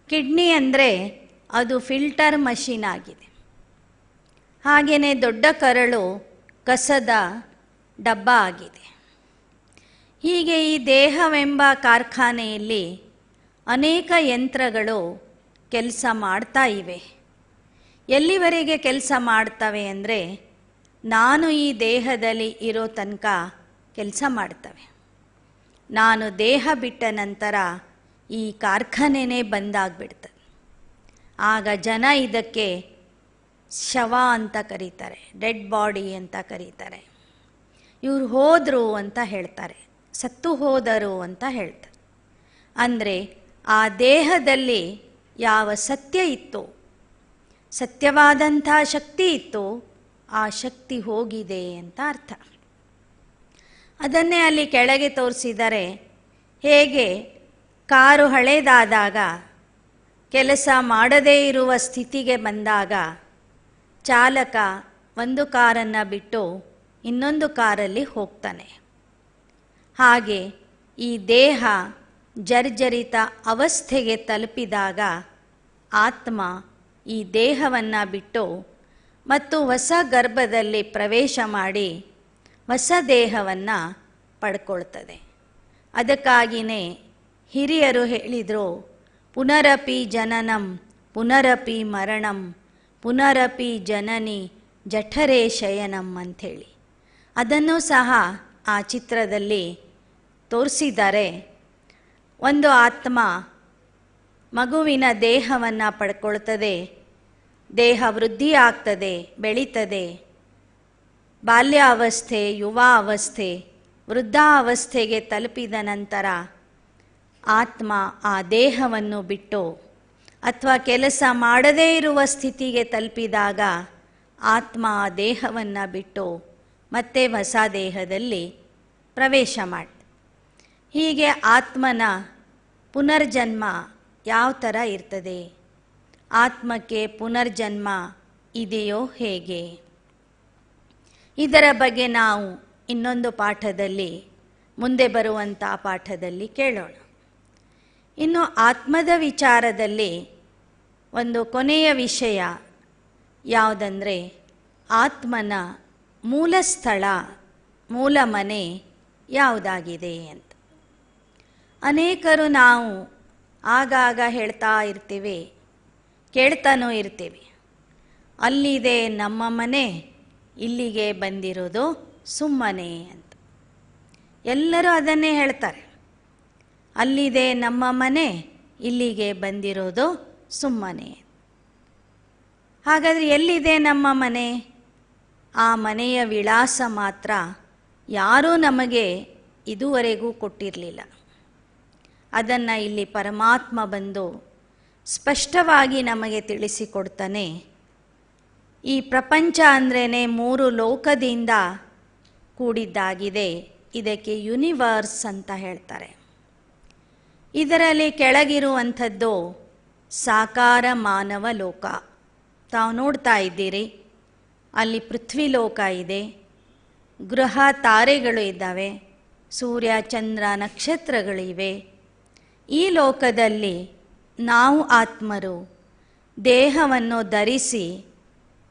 B: ಕಿಡ್ನಿ ಅಂದರೆ ಅದು ಫಿಲ್ಟರ್ ಮಷೀನ್ ಆಗಿದೆ. ಹಾಗೆಯೇ ದೊಡ್ಡ ಕರಳು ಕಸದ ಡಬ್ಬ ಆಗಿದೆ. ಹೀಗೆ ಈ ದೇಹವೆಂಬ ಕಾರ್ಖಾನೆಯಲ್ಲಿ ಅನೇಕ ಯಂತ್ರಗಳು ಕೆಲಸ ಮಾಡ್ತಾ ಇವೆ. ಎಲ್ಲಿವರೆಗೆ ಕೆಲಸ ಮಾಡ್ತವೆ ಅಂದರೆ ನಾನು ಈ ದೇಹದಲ್ಲಿ ಇರೋ ತನಕ ಕೆಲಸ ಮಾಡ್ತವೆ. ನಾನು ದೇಹ ಬಿಟ್ಟ ನಂತರ ಈ ಕಾರ್ಖಾನೆನೇ ಬಂದಾಗ್ಬಿಡ್ತದೆ. ಆಗ ಜನ ಇದಕ್ಕೆ ಶವ ಅಂತ ಕರೀತಾರೆ, ಡೆಡ್ ಬಾಡಿ ಅಂತ ಕರೀತಾರೆ. ಇವರು ಹೋದರು ಅಂತ ಹೇಳ್ತಾರೆ, ಸತ್ತು ಹೋದರು ಅಂತ ಹೇಳ್ತಾರೆ. ಅಂದರೆ ಆ ದೇಹದಲ್ಲಿ ಯಾವ ಸತ್ಯ ಇತ್ತು, ಸತ್ಯವಾದಂಥ ಶಕ್ತಿ ಇತ್ತು, ಆ ಶಕ್ತಿ ಹೋಗಿದೆ ಅಂತ ಅರ್ಥ. ಅದನ್ನೇ ಅಲ್ಲಿ ಕೆಳಗೆ ತೋರಿಸಿದರೆ, ಹೇಗೆ ಕಾರು ಹಳೇದಾದಾಗ, ಕೆಲಸ ಮಾಡದೇ ಇರುವ ಸ್ಥಿತಿಗೆ ಬಂದಾಗ ಚಾಲಕ ಒಂದು ಕಾರನ್ನು ಬಿಟ್ಟು ಇನ್ನೊಂದು ಕಾರಲ್ಲಿ ಹೋಗ್ತಾನೆ. ಹಾಗೆ ಈ ದೇಹ ಜರ್ಜರಿತ ಅವಸ್ಥೆಗೆ ತಲುಪಿದಾಗ ಆತ್ಮ ಈ ದೇಹವನ್ನು ಬಿಟ್ಟು ಮತ್ತು ಹೊಸ ಗರ್ಭದಲ್ಲಿ ಪ್ರವೇಶ ಮಾಡಿ ಹೊಸ ದೇಹವನ್ನು ಪಡ್ಕೊಳ್ತದೆ. ಅದಕ್ಕಾಗಿಯೇ ಹಿರಿಯರು ಹೇಳಿದರು, ಪುನರಪಿ ಜನನಂ ಪುನರಪಿ ಮರಣಂ ಪುನರಪಿ ಜನನಿ ಜಠರೇ ಶಯನಂ ಅಂಥೇಳಿ. ಅದನ್ನು ಸಹ ಆ ಚಿತ್ರದಲ್ಲಿ ತೋರಿಸಿದ್ದಾರೆ. ಒಂದು ಆತ್ಮ ಮಗುವಿನ ದೇಹವನ್ನು ಪಡ್ಕೊಳ್ತದೆ, ದೇಹ ವೃದ್ಧಿ ಆಗ್ತದೆ, ಬೆಳೀತದೆ. ಬಾಲ್ಯಾವಸ್ಥೆ, ಯುವಾವಸ್ಥೆ, ವೃದ್ಧಾವಸ್ಥೆಗೆ ತಲುಪಿದ ನಂತರ ಆತ್ಮ ಆ ದೇಹವನ್ನು ಬಿಟ್ಟು ಅಥವಾ ಕೆಲಸ ಮಾಡದೇ ಇರುವ ಸ್ಥಿತಿಗೆ ತಲುಪಿದಾಗ ಆತ್ಮ ಆ ದೇಹವನ್ನು ಬಿಟ್ಟು ಮತ್ತೆ ಹೊಸ ದೇಹದಲ್ಲಿ ಪ್ರವೇಶ ಮಾಡಿ. ಹೀಗೆ ಆತ್ಮನ ಪುನರ್ಜನ್ಮ ಯಾವ ಥರ ಇರ್ತದೆ, ಆತ್ಮಕ್ಕೆ ಪುನರ್ಜನ್ಮ ಇದೆಯೋ ಹೇಗೆ, ಇದರ ಬಗ್ಗೆ ನಾವು ಇನ್ನೊಂದು ಪಾಠದಲ್ಲಿ, ಮುಂದೆ ಬರುವಂಥ ಪಾಠದಲ್ಲಿ ಕೇಳೋಣ. ಇನ್ನು ಆತ್ಮದ ವಿಚಾರದಲ್ಲಿ ಒಂದು ಕೊನೆಯ ವಿಷಯ ಯಾವುದಂದರೆ ಆತ್ಮನ ಮೂಲ ಸ್ಥಳ, ಮೂಲ ಮನೆ ಯಾವುದಾಗಿದೆ ಅಂತ. ಅನೇಕರು ನಾವು ಆಗಾಗ ಹೇಳ್ತಾ ಇರ್ತೀವಿ, ಕೇಳ್ತಾನೂ ಇರ್ತೀವಿ, ಅಲ್ಲಿದೆ ನಮ್ಮ ಮನೆ, ಇಲ್ಲಿಗೆ ಬಂದಿರೋದು ಸುಮ್ಮನೆ ಅಂತ. ಎಲ್ಲರೂ ಅದನ್ನೇ ಹೇಳ್ತಾರೆ, ಅಲ್ಲಿದೆ ನಮ್ಮ ಮನೆ, ಇಲ್ಲಿಗೆ ಬಂದಿರೋದು ಸುಮ್ಮನೆ. ಹಾಗಾದರೆ ಎಲ್ಲಿದೆ ನಮ್ಮ ಮನೆ? ಆ ಮನೆಯ ವಿಳಾಸ ಮಾತ್ರ ಯಾರೂ ನಮಗೆ ಇದುವರೆಗೂ ಕೊಟ್ಟಿರಲಿಲ್ಲ. ಅದನ್ನು ಇಲ್ಲಿ ಪರಮಾತ್ಮ ಬಂದು ಸ್ಪಷ್ಟವಾಗಿ ನಮಗೆ ತಿಳಿಸಿಕೊಡ್ತಾನೆ. ಈ ಪ್ರಪಂಚ ಅಂದ್ರೇ 3 ಲೋಕದಿಂದ ಕೂಡಿದ್ದಾಗಿದೆ. ಇದಕ್ಕೆ ಯೂನಿವರ್ಸ್ ಅಂತ ಹೇಳ್ತಾರೆ. ಇದರಲ್ಲಿ ಕೆಳಗಿರುವಂಥದ್ದು ಸಾಕಾರ ಮಾನವ ಲೋಕ. ತಾವು ನೋಡ್ತಾ ಇದ್ದೀರಿ, ಅಲ್ಲಿ ಪೃಥ್ವಿ ಲೋಕ ಇದೆ, ಗ್ರಹ ತಾರೆಗಳು ಇದ್ದಾವೆ, ಸೂರ್ಯ ಚಂದ್ರ ನಕ್ಷತ್ರಗಳಿವೆ. ಈ ಲೋಕದಲ್ಲಿ ನಾವು ಆತ್ಮರು ದೇಹವನ್ನು ಧರಿಸಿ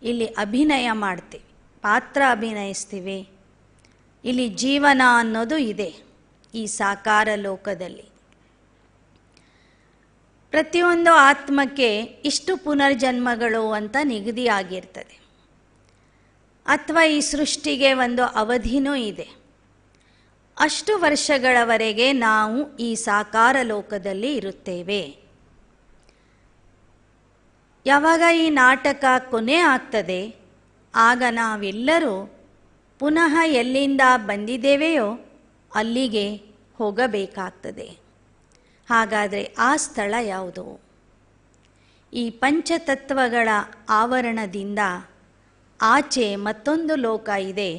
B: ಇಲ್ಲಿ ಅಭಿನಯ ಮಾಡ್ತೀವಿ, ಪಾತ್ರ ಅಭಿನಯಿಸ್ತೀವಿ. ಇಲ್ಲಿ ಜೀವನ ಅನ್ನೋದು ಇದೆ ಈ ಸಾಕಾರ ಲೋಕದಲ್ಲಿ. ಪ್ರತಿಯೊಂದು ಆತ್ಮಕ್ಕೆ ಇಷ್ಟು ಪುನರ್ಜನ್ಮಗಳು ಅಂತ ನಿಗದಿಯಾಗಿರ್ತದೆ, ಅಥವಾ ಈ ಸೃಷ್ಟಿಗೆ ಒಂದು ಅವಧಿನೂ ಇದೆ. ಅಷ್ಟು ವರ್ಷಗಳವರೆಗೆ ನಾವು ಈ ಸಾಕಾರ ಲೋಕದಲ್ಲಿ ಇರುತ್ತೇವೆ. ಯಾವಾಗ ಈ ನಾಟಕ ಕೊನೆ ಆಗ್ತದೆ, ಆಗ ನಾವೆಲ್ಲರೂ ಪುನಃ ಎಲ್ಲಿಂದ ಬಂದಿದ್ದೇವೆಯೋ ಅಲ್ಲಿಗೆ ಹೋಗಬೇಕಾಗ್ತದೆ. ಹಾಗಾದರೆ ಆ ಸ್ಥಳ ಯಾವುದು? ಈ ಪಂಚತತ್ವಗಳ ಆವರಣದಿಂದ ಆಚೆ ಮತ್ತೊಂದು ಲೋಕ ಇದೆ,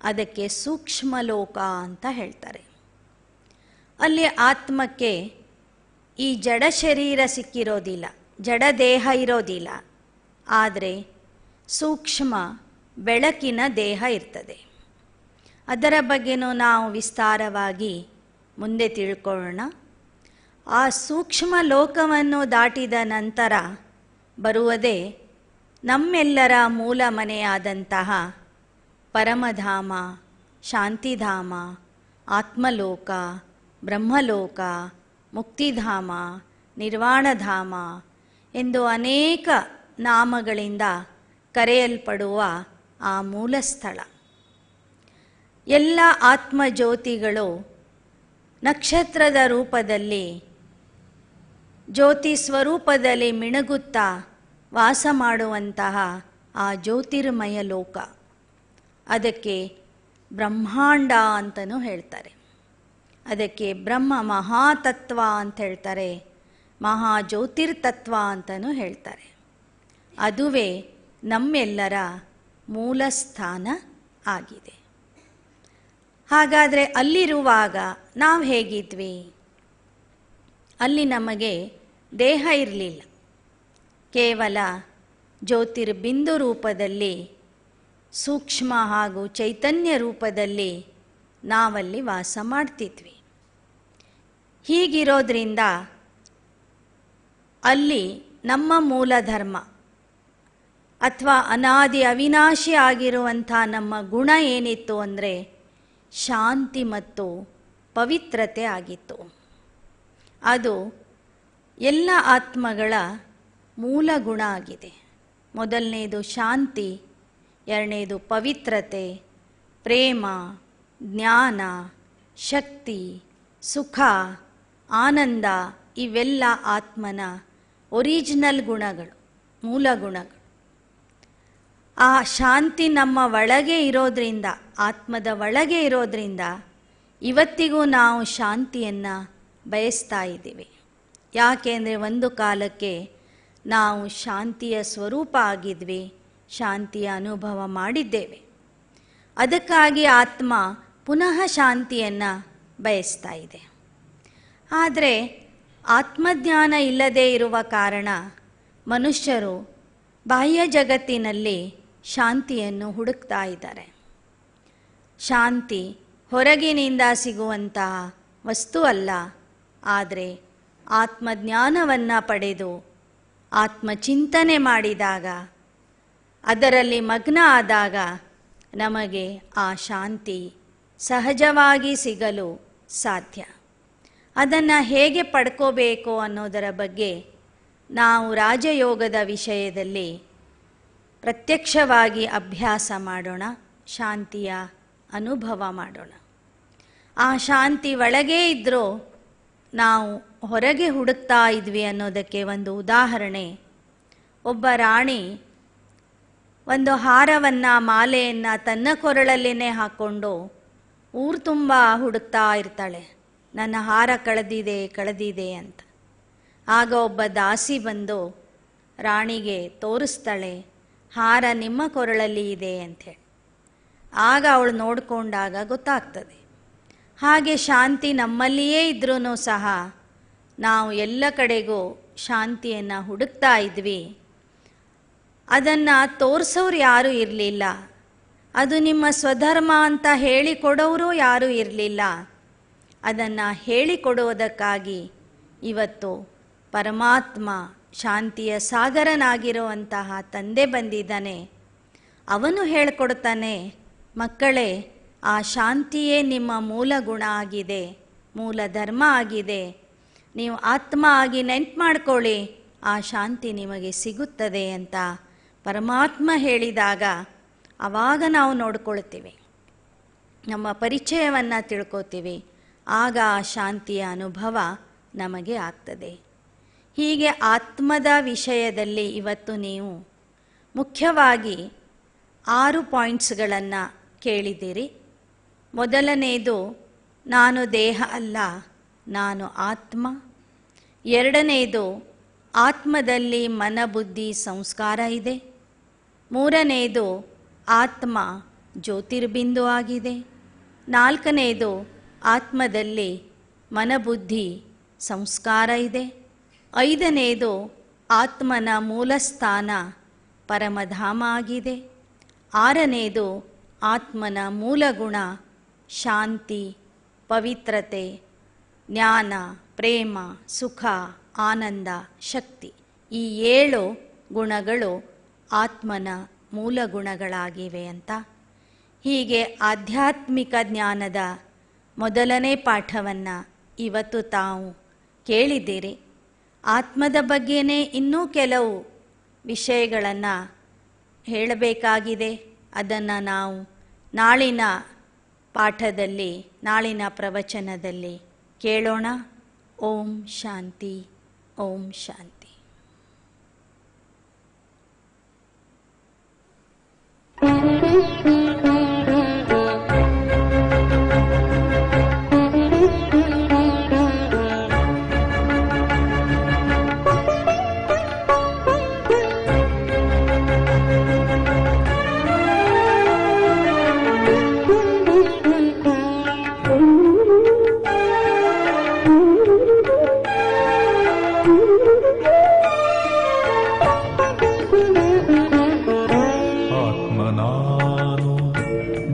B: ಅದಕ್ಕೆ ಸೂಕ್ಷ್ಮ ಲೋಕ ಅಂತ ಹೇಳ್ತಾರೆ. ಅಲ್ಲಿ ಆತ್ಮಕ್ಕೆ ಈ ಜಡ ಶರೀರ ಸಿಕ್ಕಿರೋದಿಲ್ಲ, ಜಡ ದೇಹ ಇರೋದಿಲ್ಲ, ಆದರೆ ಸೂಕ್ಷ್ಮ ಬೆಳಕಿನ ದೇಹ ಇರ್ತದೆ. ಅದರ ಬಗ್ಗೆನೂ ನಾವು ವಿಸ್ತಾರವಾಗಿ ಮುಂದೆ ತಿಳ್ಕೊಳ್ಳೋಣ. ಆ ಸೂಕ್ಷ್ಮ ಲೋಕವನ್ನು ದಾಟಿದ ನಂತರ ಬರುವುದೇ ನಮ್ಮೆಲ್ಲರ ಮೂಲ ಮನೆಯಾದಂತಹ ಪರಮಧಾಮ, ಶಾಂತಿಧಾಮ, ಆತ್ಮಲೋಕ, ಬ್ರಹ್ಮಲೋಕ, ಮುಕ್ತಿಧಾಮ, ನಿರ್ವಾಣಧಾಮ ಎಂದು ಅನೇಕ ನಾಮಗಳಿಂದ ಕರೆಯಲ್ಪಡುವ ಆ ಮೂಲ ಸ್ಥಳ. ಎಲ್ಲ ಆತ್ಮಜ್ಯೋತಿಗಳು ನಕ್ಷತ್ರದ ರೂಪದಲ್ಲಿ, ಜ್ಯೋತಿ ಸ್ವರೂಪದಲ್ಲಿ ಮಿಣುಗುತ್ತಾ ವಾಸ ಮಾಡುವಂತಹ ಆ ಜ್ಯೋತಿರ್ಮಯ ಲೋಕ, ಅದಕ್ಕೆ ಬ್ರಹ್ಮಾಂಡ ಅಂತಲೂ ಹೇಳ್ತಾರೆ. ಅದಕ್ಕೆ ಬ್ರಹ್ಮ ಮಹಾತತ್ವ ಅಂತ ಹೇಳ್ತಾರೆ, ಮಹಾಜ್ಯೋತಿರ್ತತ್ವ ಅಂತಲೂ ಹೇಳ್ತಾರೆ. ಅದುವೇ ನಮ್ಮೆಲ್ಲರ ಮೂಲ ಸ್ಥಾನ ಆಗಿದೆ. ಹಾಗಾದರೆ ಅಲ್ಲಿರುವಾಗ ನಾವು ಹೇಗಿದ್ವಿ? ಅಲ್ಲಿ ನಮಗೆ ದೇಹ ಇರಲಿಲ್ಲ, ಕೇವಲ ಜ್ಯೋತಿರ್ಬಿಂದು ರೂಪದಲ್ಲಿ, ಸೂಕ್ಷ್ಮ ಹಾಗೂ ಚೈತನ್ಯ ರೂಪದಲ್ಲಿ ನಾವಲ್ಲಿ ವಾಸ ಮಾಡ್ತಿದ್ವಿ. ಹೀಗಿರೋದ್ರಿಂದ ಅಲ್ಲಿ ನಮ್ಮ ಮೂಲ ಧರ್ಮ ಅಥವಾ ಅನಾದಿ ಅವಿನಾಶಿ ಆಗಿರುವಂಥ ನಮ್ಮ ಗುಣ ಏನಿತ್ತು ಅಂದರೆ ಶಾಂತಿ ಮತ್ತು ಪವಿತ್ರತೆ ಆಗಿತ್ತು. ಅದು ಎಲ್ಲ ಆತ್ಮಗಳ ಮೂಲ ಗುಣ ಆಗಿದೆ. ಮೊದಲನೇದು ಶಾಂತಿ, ಎರಡನೇದು ಪವಿತ್ರತೆ, ಪ್ರೇಮ, ಜ್ಞಾನ, ಶಕ್ತಿ, ಸುಖ, ಆನಂದ, ಇವೆಲ್ಲ ಆತ್ಮನ ಒರಿಜಿನಲ್ ಗುಣಗಳು, ಮೂಲ ಗುಣಗಳು. ಆ ಶಾಂತಿ ನಮ್ಮ ಒಳಗೆ ಇರೋದ್ರಿಂದ, ಆತ್ಮದ ಒಳಗೆ ಇರೋದ್ರಿಂದ ಇವತ್ತಿಗೂ ನಾವು ಶಾಂತಿಯನ್ನು ಬಯಸ್ತಾ ಇದ್ದೀವಿ. ಯಾಕೆಂದರೆ ಒಂದು ಕಾಲಕ್ಕೆ ನಾವು ಶಾಂತಿಯ ಸ್ವರೂಪ ಆಗಿದ್ವಿ, ಶಾಂತಿಯ ಅನುಭವ ಮಾಡಿದ್ದೇವೆ. ಅದಕ್ಕಾಗಿ ಆತ್ಮ ಪುನಃ ಶಾಂತಿಯನ್ನು ಬಯಸ್ತಾ ಇದೆ. ಆದರೆ ಆತ್ಮಜ್ಞಾನ ಇಲ್ಲದೇ ಇರುವ ಕಾರಣ ಮನುಷ್ಯರು ಬಾಹ್ಯ ಜಗತ್ತಿನಲ್ಲಿ ಶಾಂತಿಯನ್ನು ಹುಡುಕ್ತಾ ಇದ್ದಾರೆ. ಶಾಂತಿ ಹೊರಗಿನಿಂದ ಸಿಗುವಂತಹ ವಸ್ತು ಅಲ್ಲ, ಆದರೆ ಆತ್ಮಜ್ಞಾನವನ್ನು ಪಡೆದು ಆತ್ಮಚಿಂತನೆ ಮಾಡಿದಾಗ, ಅದರಲ್ಲಿ ಮಗ್ನ ಆದಾಗ ನಮಗೆ ಆ ಶಾಂತಿ ಸಹಜವಾಗಿ ಸಿಗಲು ಸಾಧ್ಯ. ಅದನ್ನು ಹೇಗೆ ಪಡ್ಕೋಬೇಕು ಅನ್ನೋದರ ಬಗ್ಗೆ ನಾವು ರಾಜಯೋಗದ ವಿಷಯದಲ್ಲಿ ಪ್ರತ್ಯಕ್ಷವಾಗಿ ಅಭ್ಯಾಸ ಮಾಡೋಣ, ಶಾಂತಿಯ ಅನುಭವ ಮಾಡೋಣ. ಆ ಶಾಂತಿ ಒಳಗೇ ಇದ್ದರೂ ನಾವು ಹೊರಗೆ ಹುಡುಕ್ತಾ ಇದ್ವಿ ಅನ್ನೋದಕ್ಕೆ ಒಂದು ಉದಾಹರಣೆ. ಒಬ್ಬ ರಾಣಿ ಒಂದು ಹಾರವನ್ನು, ಮಾಲೆಯನ್ನು ತನ್ನ ಕೊರಳಲ್ಲೇ ಹಾಕ್ಕೊಂಡು ಊರು ತುಂಬ ಹುಡುಕ್ತಾ ಇರ್ತಾಳೆ, ನನ್ನ ಹಾರ ಕಳೆದಿದೆ ಅಂತ. ಆಗ ಒಬ್ಬ ದಾಸಿ ಬಂದು ರಾಣಿಗೆ ತೋರಿಸ್ತಾಳೆ, ಹಾರ ನಿಮ್ಮ ಕೊರಳಲ್ಲಿ ಇದೆ ಅಂಥೇಳಿ. ಆಗ ಅವಳು ನೋಡಿಕೊಂಡಾಗ ಗೊತ್ತಾಗ್ತದೆ. ಹಾಗೆ ಶಾಂತಿ ನಮ್ಮಲ್ಲಿಯೇ ಇದ್ರೂ ಸಹ ನಾವು ಎಲ್ಲ ಕಡೆಗೂ ಶಾಂತಿಯನ್ನು ಹುಡುಕ್ತಾ ಇದ್ವಿ. ಅದನ್ನು ತೋರಿಸೋರು ಯಾರೂ ಇರಲಿಲ್ಲ, ಅದು ನಿಮ್ಮ ಸ್ವಧರ್ಮ ಅಂತ ಹೇಳಿಕೊಡೋರು ಯಾರೂ ಇರಲಿಲ್ಲ. ಅದನ್ನು ಹೇಳಿಕೊಡುವುದಕ್ಕಾಗಿ ಇವತ್ತು ಪರಮಾತ್ಮ, ಶಾಂತಿಯ ಸಾಗರನಾಗಿರುವಂತಹ ತಂದೆ ಬಂದಿದ್ದಾನೆ. ಅವನು ಹೇಳಿಕೊಡ್ತಾನೆ, ಮಕ್ಕಳೇ, ಆ ಶಾಂತಿಯೇ ನಿಮ್ಮ ಮೂಲ ಗುಣ ಆಗಿದೆ, ಮೂಲ ಧರ್ಮ ಆಗಿದೆ. ನೀವು ಆತ್ಮ ಆಗಿ ನೆನ್ಪು ಮಾಡ್ಕೊಳ್ಳಿ, ಆ ಶಾಂತಿ ನಿಮಗೆ ಸಿಗುತ್ತದೆ ಅಂತ ಪರಮಾತ್ಮ ಹೇಳಿದಾಗ ಆವಾಗ ನಾವು ನೋಡ್ಕೊಳ್ತೀವಿ, ನಮ್ಮ ಪರಿಚಯವನ್ನು ತಿಳ್ಕೊತೀವಿ. ಆಗ ಆ ಶಾಂತಿಯ ಅನುಭವ ನಮಗೆ ಆಗ್ತದೆ. ಹೀಗೆ ಆತ್ಮದ ವಿಷಯದಲ್ಲಿ ಇವತ್ತು ನೀವು ಮುಖ್ಯವಾಗಿ 6 ಪಾಯಿಂಟ್ಸ್ಗಳನ್ನು ಕೇಳಿದ್ದೀರಿ. ಮೊದಲನೆಯದು, ನಾನು ದೇಹ ಅಲ್ಲ, ನಾನು ಆತ್ಮ. ಎರಡನೆಯದು, ಆತ್ಮದಲ್ಲಿ ಮನ, ಬುದ್ಧಿ, ಸಂಸ್ಕಾರ ಇದೆ. ಮೂರನೆಯದು, ಆತ್ಮ ಜ್ಯೋತಿರ್ಬಿಂದು ಆಗಿದೆ. ನಾಲ್ಕನೆಯದು, ಆತ್ಮದಲ್ಲಿ ಮನಬುದ್ಧಿ ಸಂಸ್ಕಾರ ಇದೆ. ಐದನೆಯದು, ಆತ್ಮನ ಮೂಲಸ್ಥಾನ ಪರಮಧಾಮ ಆಗಿದೆ. ಆರನೆಯದು, ಆತ್ಮನ ಮೂಲಗುಣ ಶಾಂತಿ, ಪವಿತ್ರತೆ, ಜ್ಞಾನ, ಪ್ರೇಮ, ಸುಖ, ಆನಂದ, ಶಕ್ತಿ. ಈ 7 ಗುಣಗಳು ಆತ್ಮನ ಮೂಲ ಗುಣಗಳಾಗಿವೆ ಅಂತ. ಹೀಗೆ ಆಧ್ಯಾತ್ಮಿಕ ಜ್ಞಾನದ ಮೊದಲನೇ ಪಾಠವನ್ನು ಇವತ್ತು ತಾವು ಕೇಳಿದ್ದೀರಿ. ಆತ್ಮದ ಬಗ್ಗೆನೇ ಇನ್ನೂ ಕೆಲವು ವಿಷಯಗಳನ್ನು ಹೇಳಬೇಕಾಗಿದೆ. ಅದನ್ನು ನಾವು ನಾಳಿನ ಪಾಠದಲ್ಲಿ, ನಾಳಿನ ಪ್ರವಚನದಲ್ಲಿ ಕೇಳೋಣ. ಓಂ ಶಾಂತಿ, ಓಂ ಶಾಂತಿ.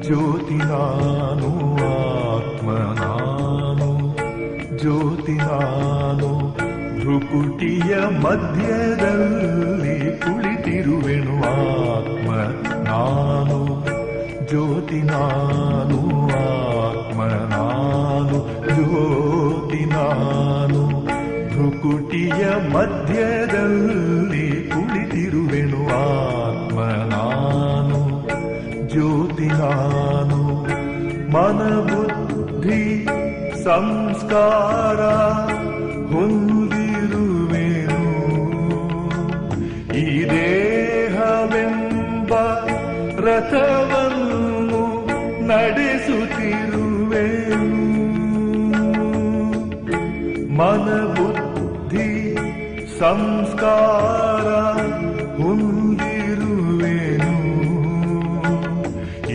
A: ಜ್ಯೋತಿ ನಾನು, ಆತ್ಮ ನಾನು, ಜ್ಯೋತಿ ನಾನು, ಭ್ರುಕುಟಿಯ ಮಧ್ಯದಲ್ಲಿ ಕುಳಿತಿರುವೆನು. ಆತ್ಮ ನಾನು, ಜ್ಯೋತಿ ನಾನು, ಆತ್ಮ ನಾನು, ಜ್ಯೋತಿ ನಾನು, ಭ್ರುಕುಟಿಯ ಮಧ್ಯದಲ್ಲಿ ಕುಳಿತಿರುವೆನು. ಆತ್ಮ ನಾನು, ಜ್ಯೋತಿ ನಾನು, ಮನಬುದ್ಧಿ ಸಂಸ್ಕಾರ ಹೊಂದಿರುವೆನು. ಈ ದೇಹವೆಂಬ ರಥವನ್ನು ನಡೆಸುತ್ತಿರುವೆನು. ಮನಬುದ್ಧಿ ಸಂಸ್ಕಾರ ಹೊಂದಿರುವೆನು.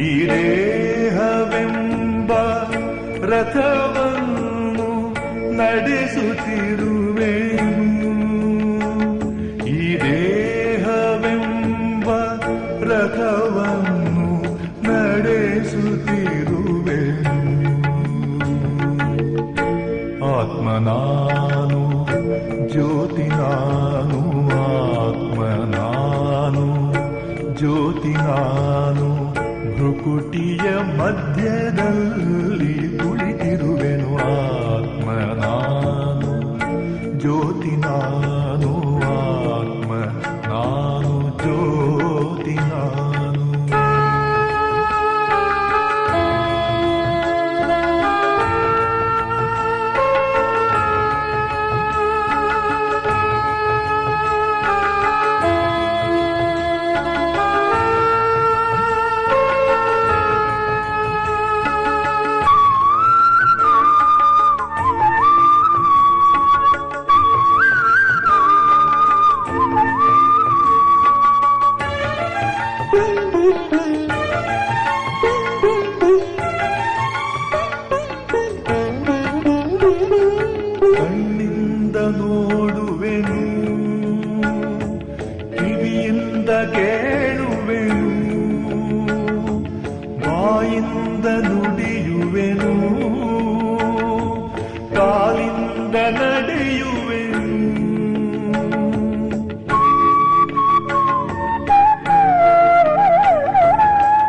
A: ಈ ದೇಹವೆಂಬ ರಥವನ್ನು ನಡೆಸುತ್ತಿರುವೆನು. ಆತ್ಮ ನಾನು ಜ್ಯೋತಿ ನಾನು ಆತ್ಮ ನಾನು ಜ್ಯೋತಿ ನಾನು ಭ್ರುಕುಟಿಯ ಮಧ್ಯದಲ್ಲಿ ಕುಳಿತಿರುವೆನು ಆತ್ಮ ನಾನು ಜ್ಯೋತಿ ನಾನು ಆತ್ಮ ನಾನು ಜ್ಯೋತಿ ನಾನು ಕಣ್ಣಿಂದ ನೋಡುವೆನು ಕಿವಿಯಿಂದ ಕೇಳುವೆನು ಬಾಯಿಂದ ನುಡಿಯುವೆನು ಕಾಲಿಂದ ನಡೆಯುವೆನು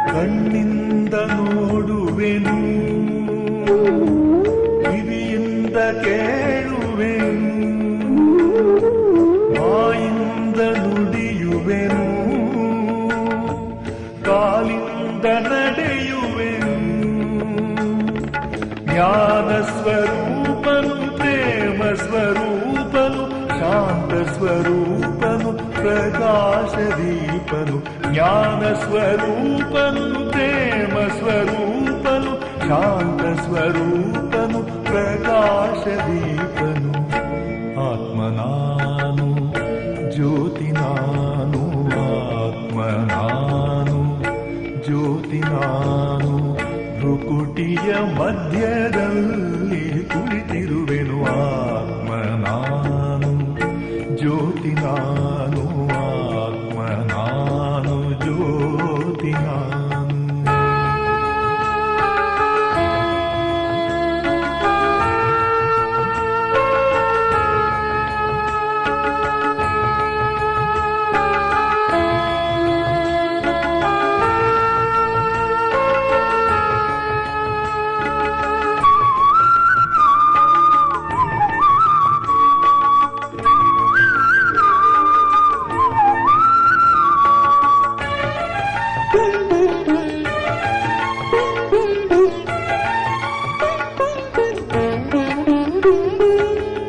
A: ಕಣ್ಣಿಂದ ನೋಡುವೆನು ಕಿವಿಯಿಂದ ಕೇಳುವೆನು ಬಾಯಿಂದ ನುಡಿಯುವೆನು ಕಾಲಿಂದ ನಡೆಯುವೆನು ಜ್ಞಾನ ಸ್ವರೂಪನು ಪ್ರೇಮ ಸ್ವರೂಪನು ಶಾಂತ ಸ್ವರೂಪನು ಪ್ರಕಾಶ ದೀಪನು ಜ್ಞಾನ ಸ್ವರೂಪನು ಪ್ರೇಮ ಸ್ವರೂಪನು ಶಾಂತ ಸ್ವರೂಪನು ಪ್ರಕಾಶ ದೀಪನು ಆತ್ಮ ನಾನು ಜ್ಯೋತಿ ನಾನು ಆತ್ಮ ನಾನು ಜ್ಯೋತಿ ನಾನು ಭ್ರುಕುಟಿಯ ಮಧ್ಯದಲ್ಲಿ ಕುಳಿತಿರುವೆನು ಆತ್ಮ ನಾನು ಜ್ಯೋತಿ ನಾನು ಆತ್ಮ ನಾನು ಜ್ಯೋತಿ ನಾನು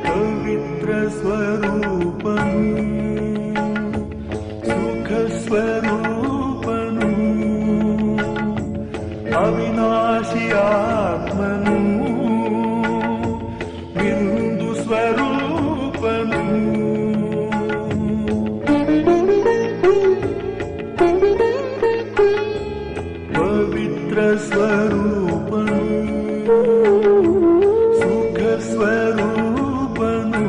A: ಪವಿತ್ರ ಸ್ವರೂಪನು ಸುಖ ಸ್ವರೂಪನು ಅವಿನಾಶಿ ಆತ್ಮನು ಬಿಂದು ಸ್ವರೂಪನು ಪವಿತ್ರ ಸ್ವರೂಪನು ಸುಖ ಸ್ವರೂಪನು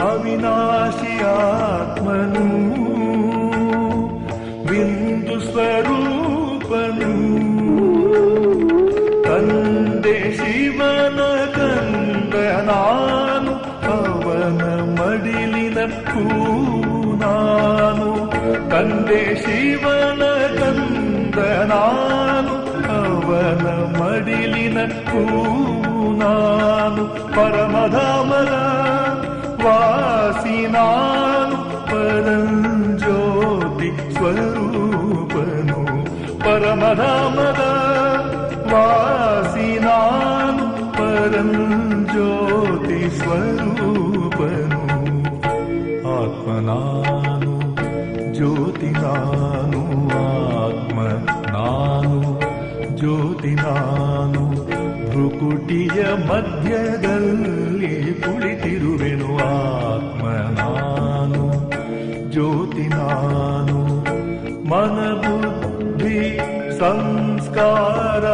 A: ಅವಿನಾಶಿ ಆತ್ಮನು ಬಿಂದು ಸ್ವರೂಪನು ತಂದೆ ಶಿವನ ಕಂದ ನಾನು ಅವನ ಮಡಿಲಿನ ಹೂ ನಾನು ತಂದೆ ಶಿವನ ಕಂದ ನಾನು ಅವನ ಮಡಿಲಿನ ಹೂ ನಾನು ಪರಮಧಾಮದ ವಾಸಿ ನಾನು ಪರಂಜ್ಯೋತಿ ಸ್ವರೂಪನು ಪರಮಧಾಮದ ವಾಸಿ ನಾನು ಪರಂಜ್ಯೋತಿ ಸ್ವರೂಪನು ಆತ್ಮ ನಾನು ಜ್ಯೋತಿ ನಾನು ಆತ್ಮ ನಾನು ಜ್ಯೋತಿ ನಾನು ಭ್ರುಕುಟಿಯ ಮಧ್ಯದಲ್ಲಿ ಕುಳಿತಿರುವೆನು ಆತ್ಮ ನಾನು ಜ್ಯೋತಿ ನಾನು ಮನಬುದ್ಧಿ ಸಂಸ್ಕಾರ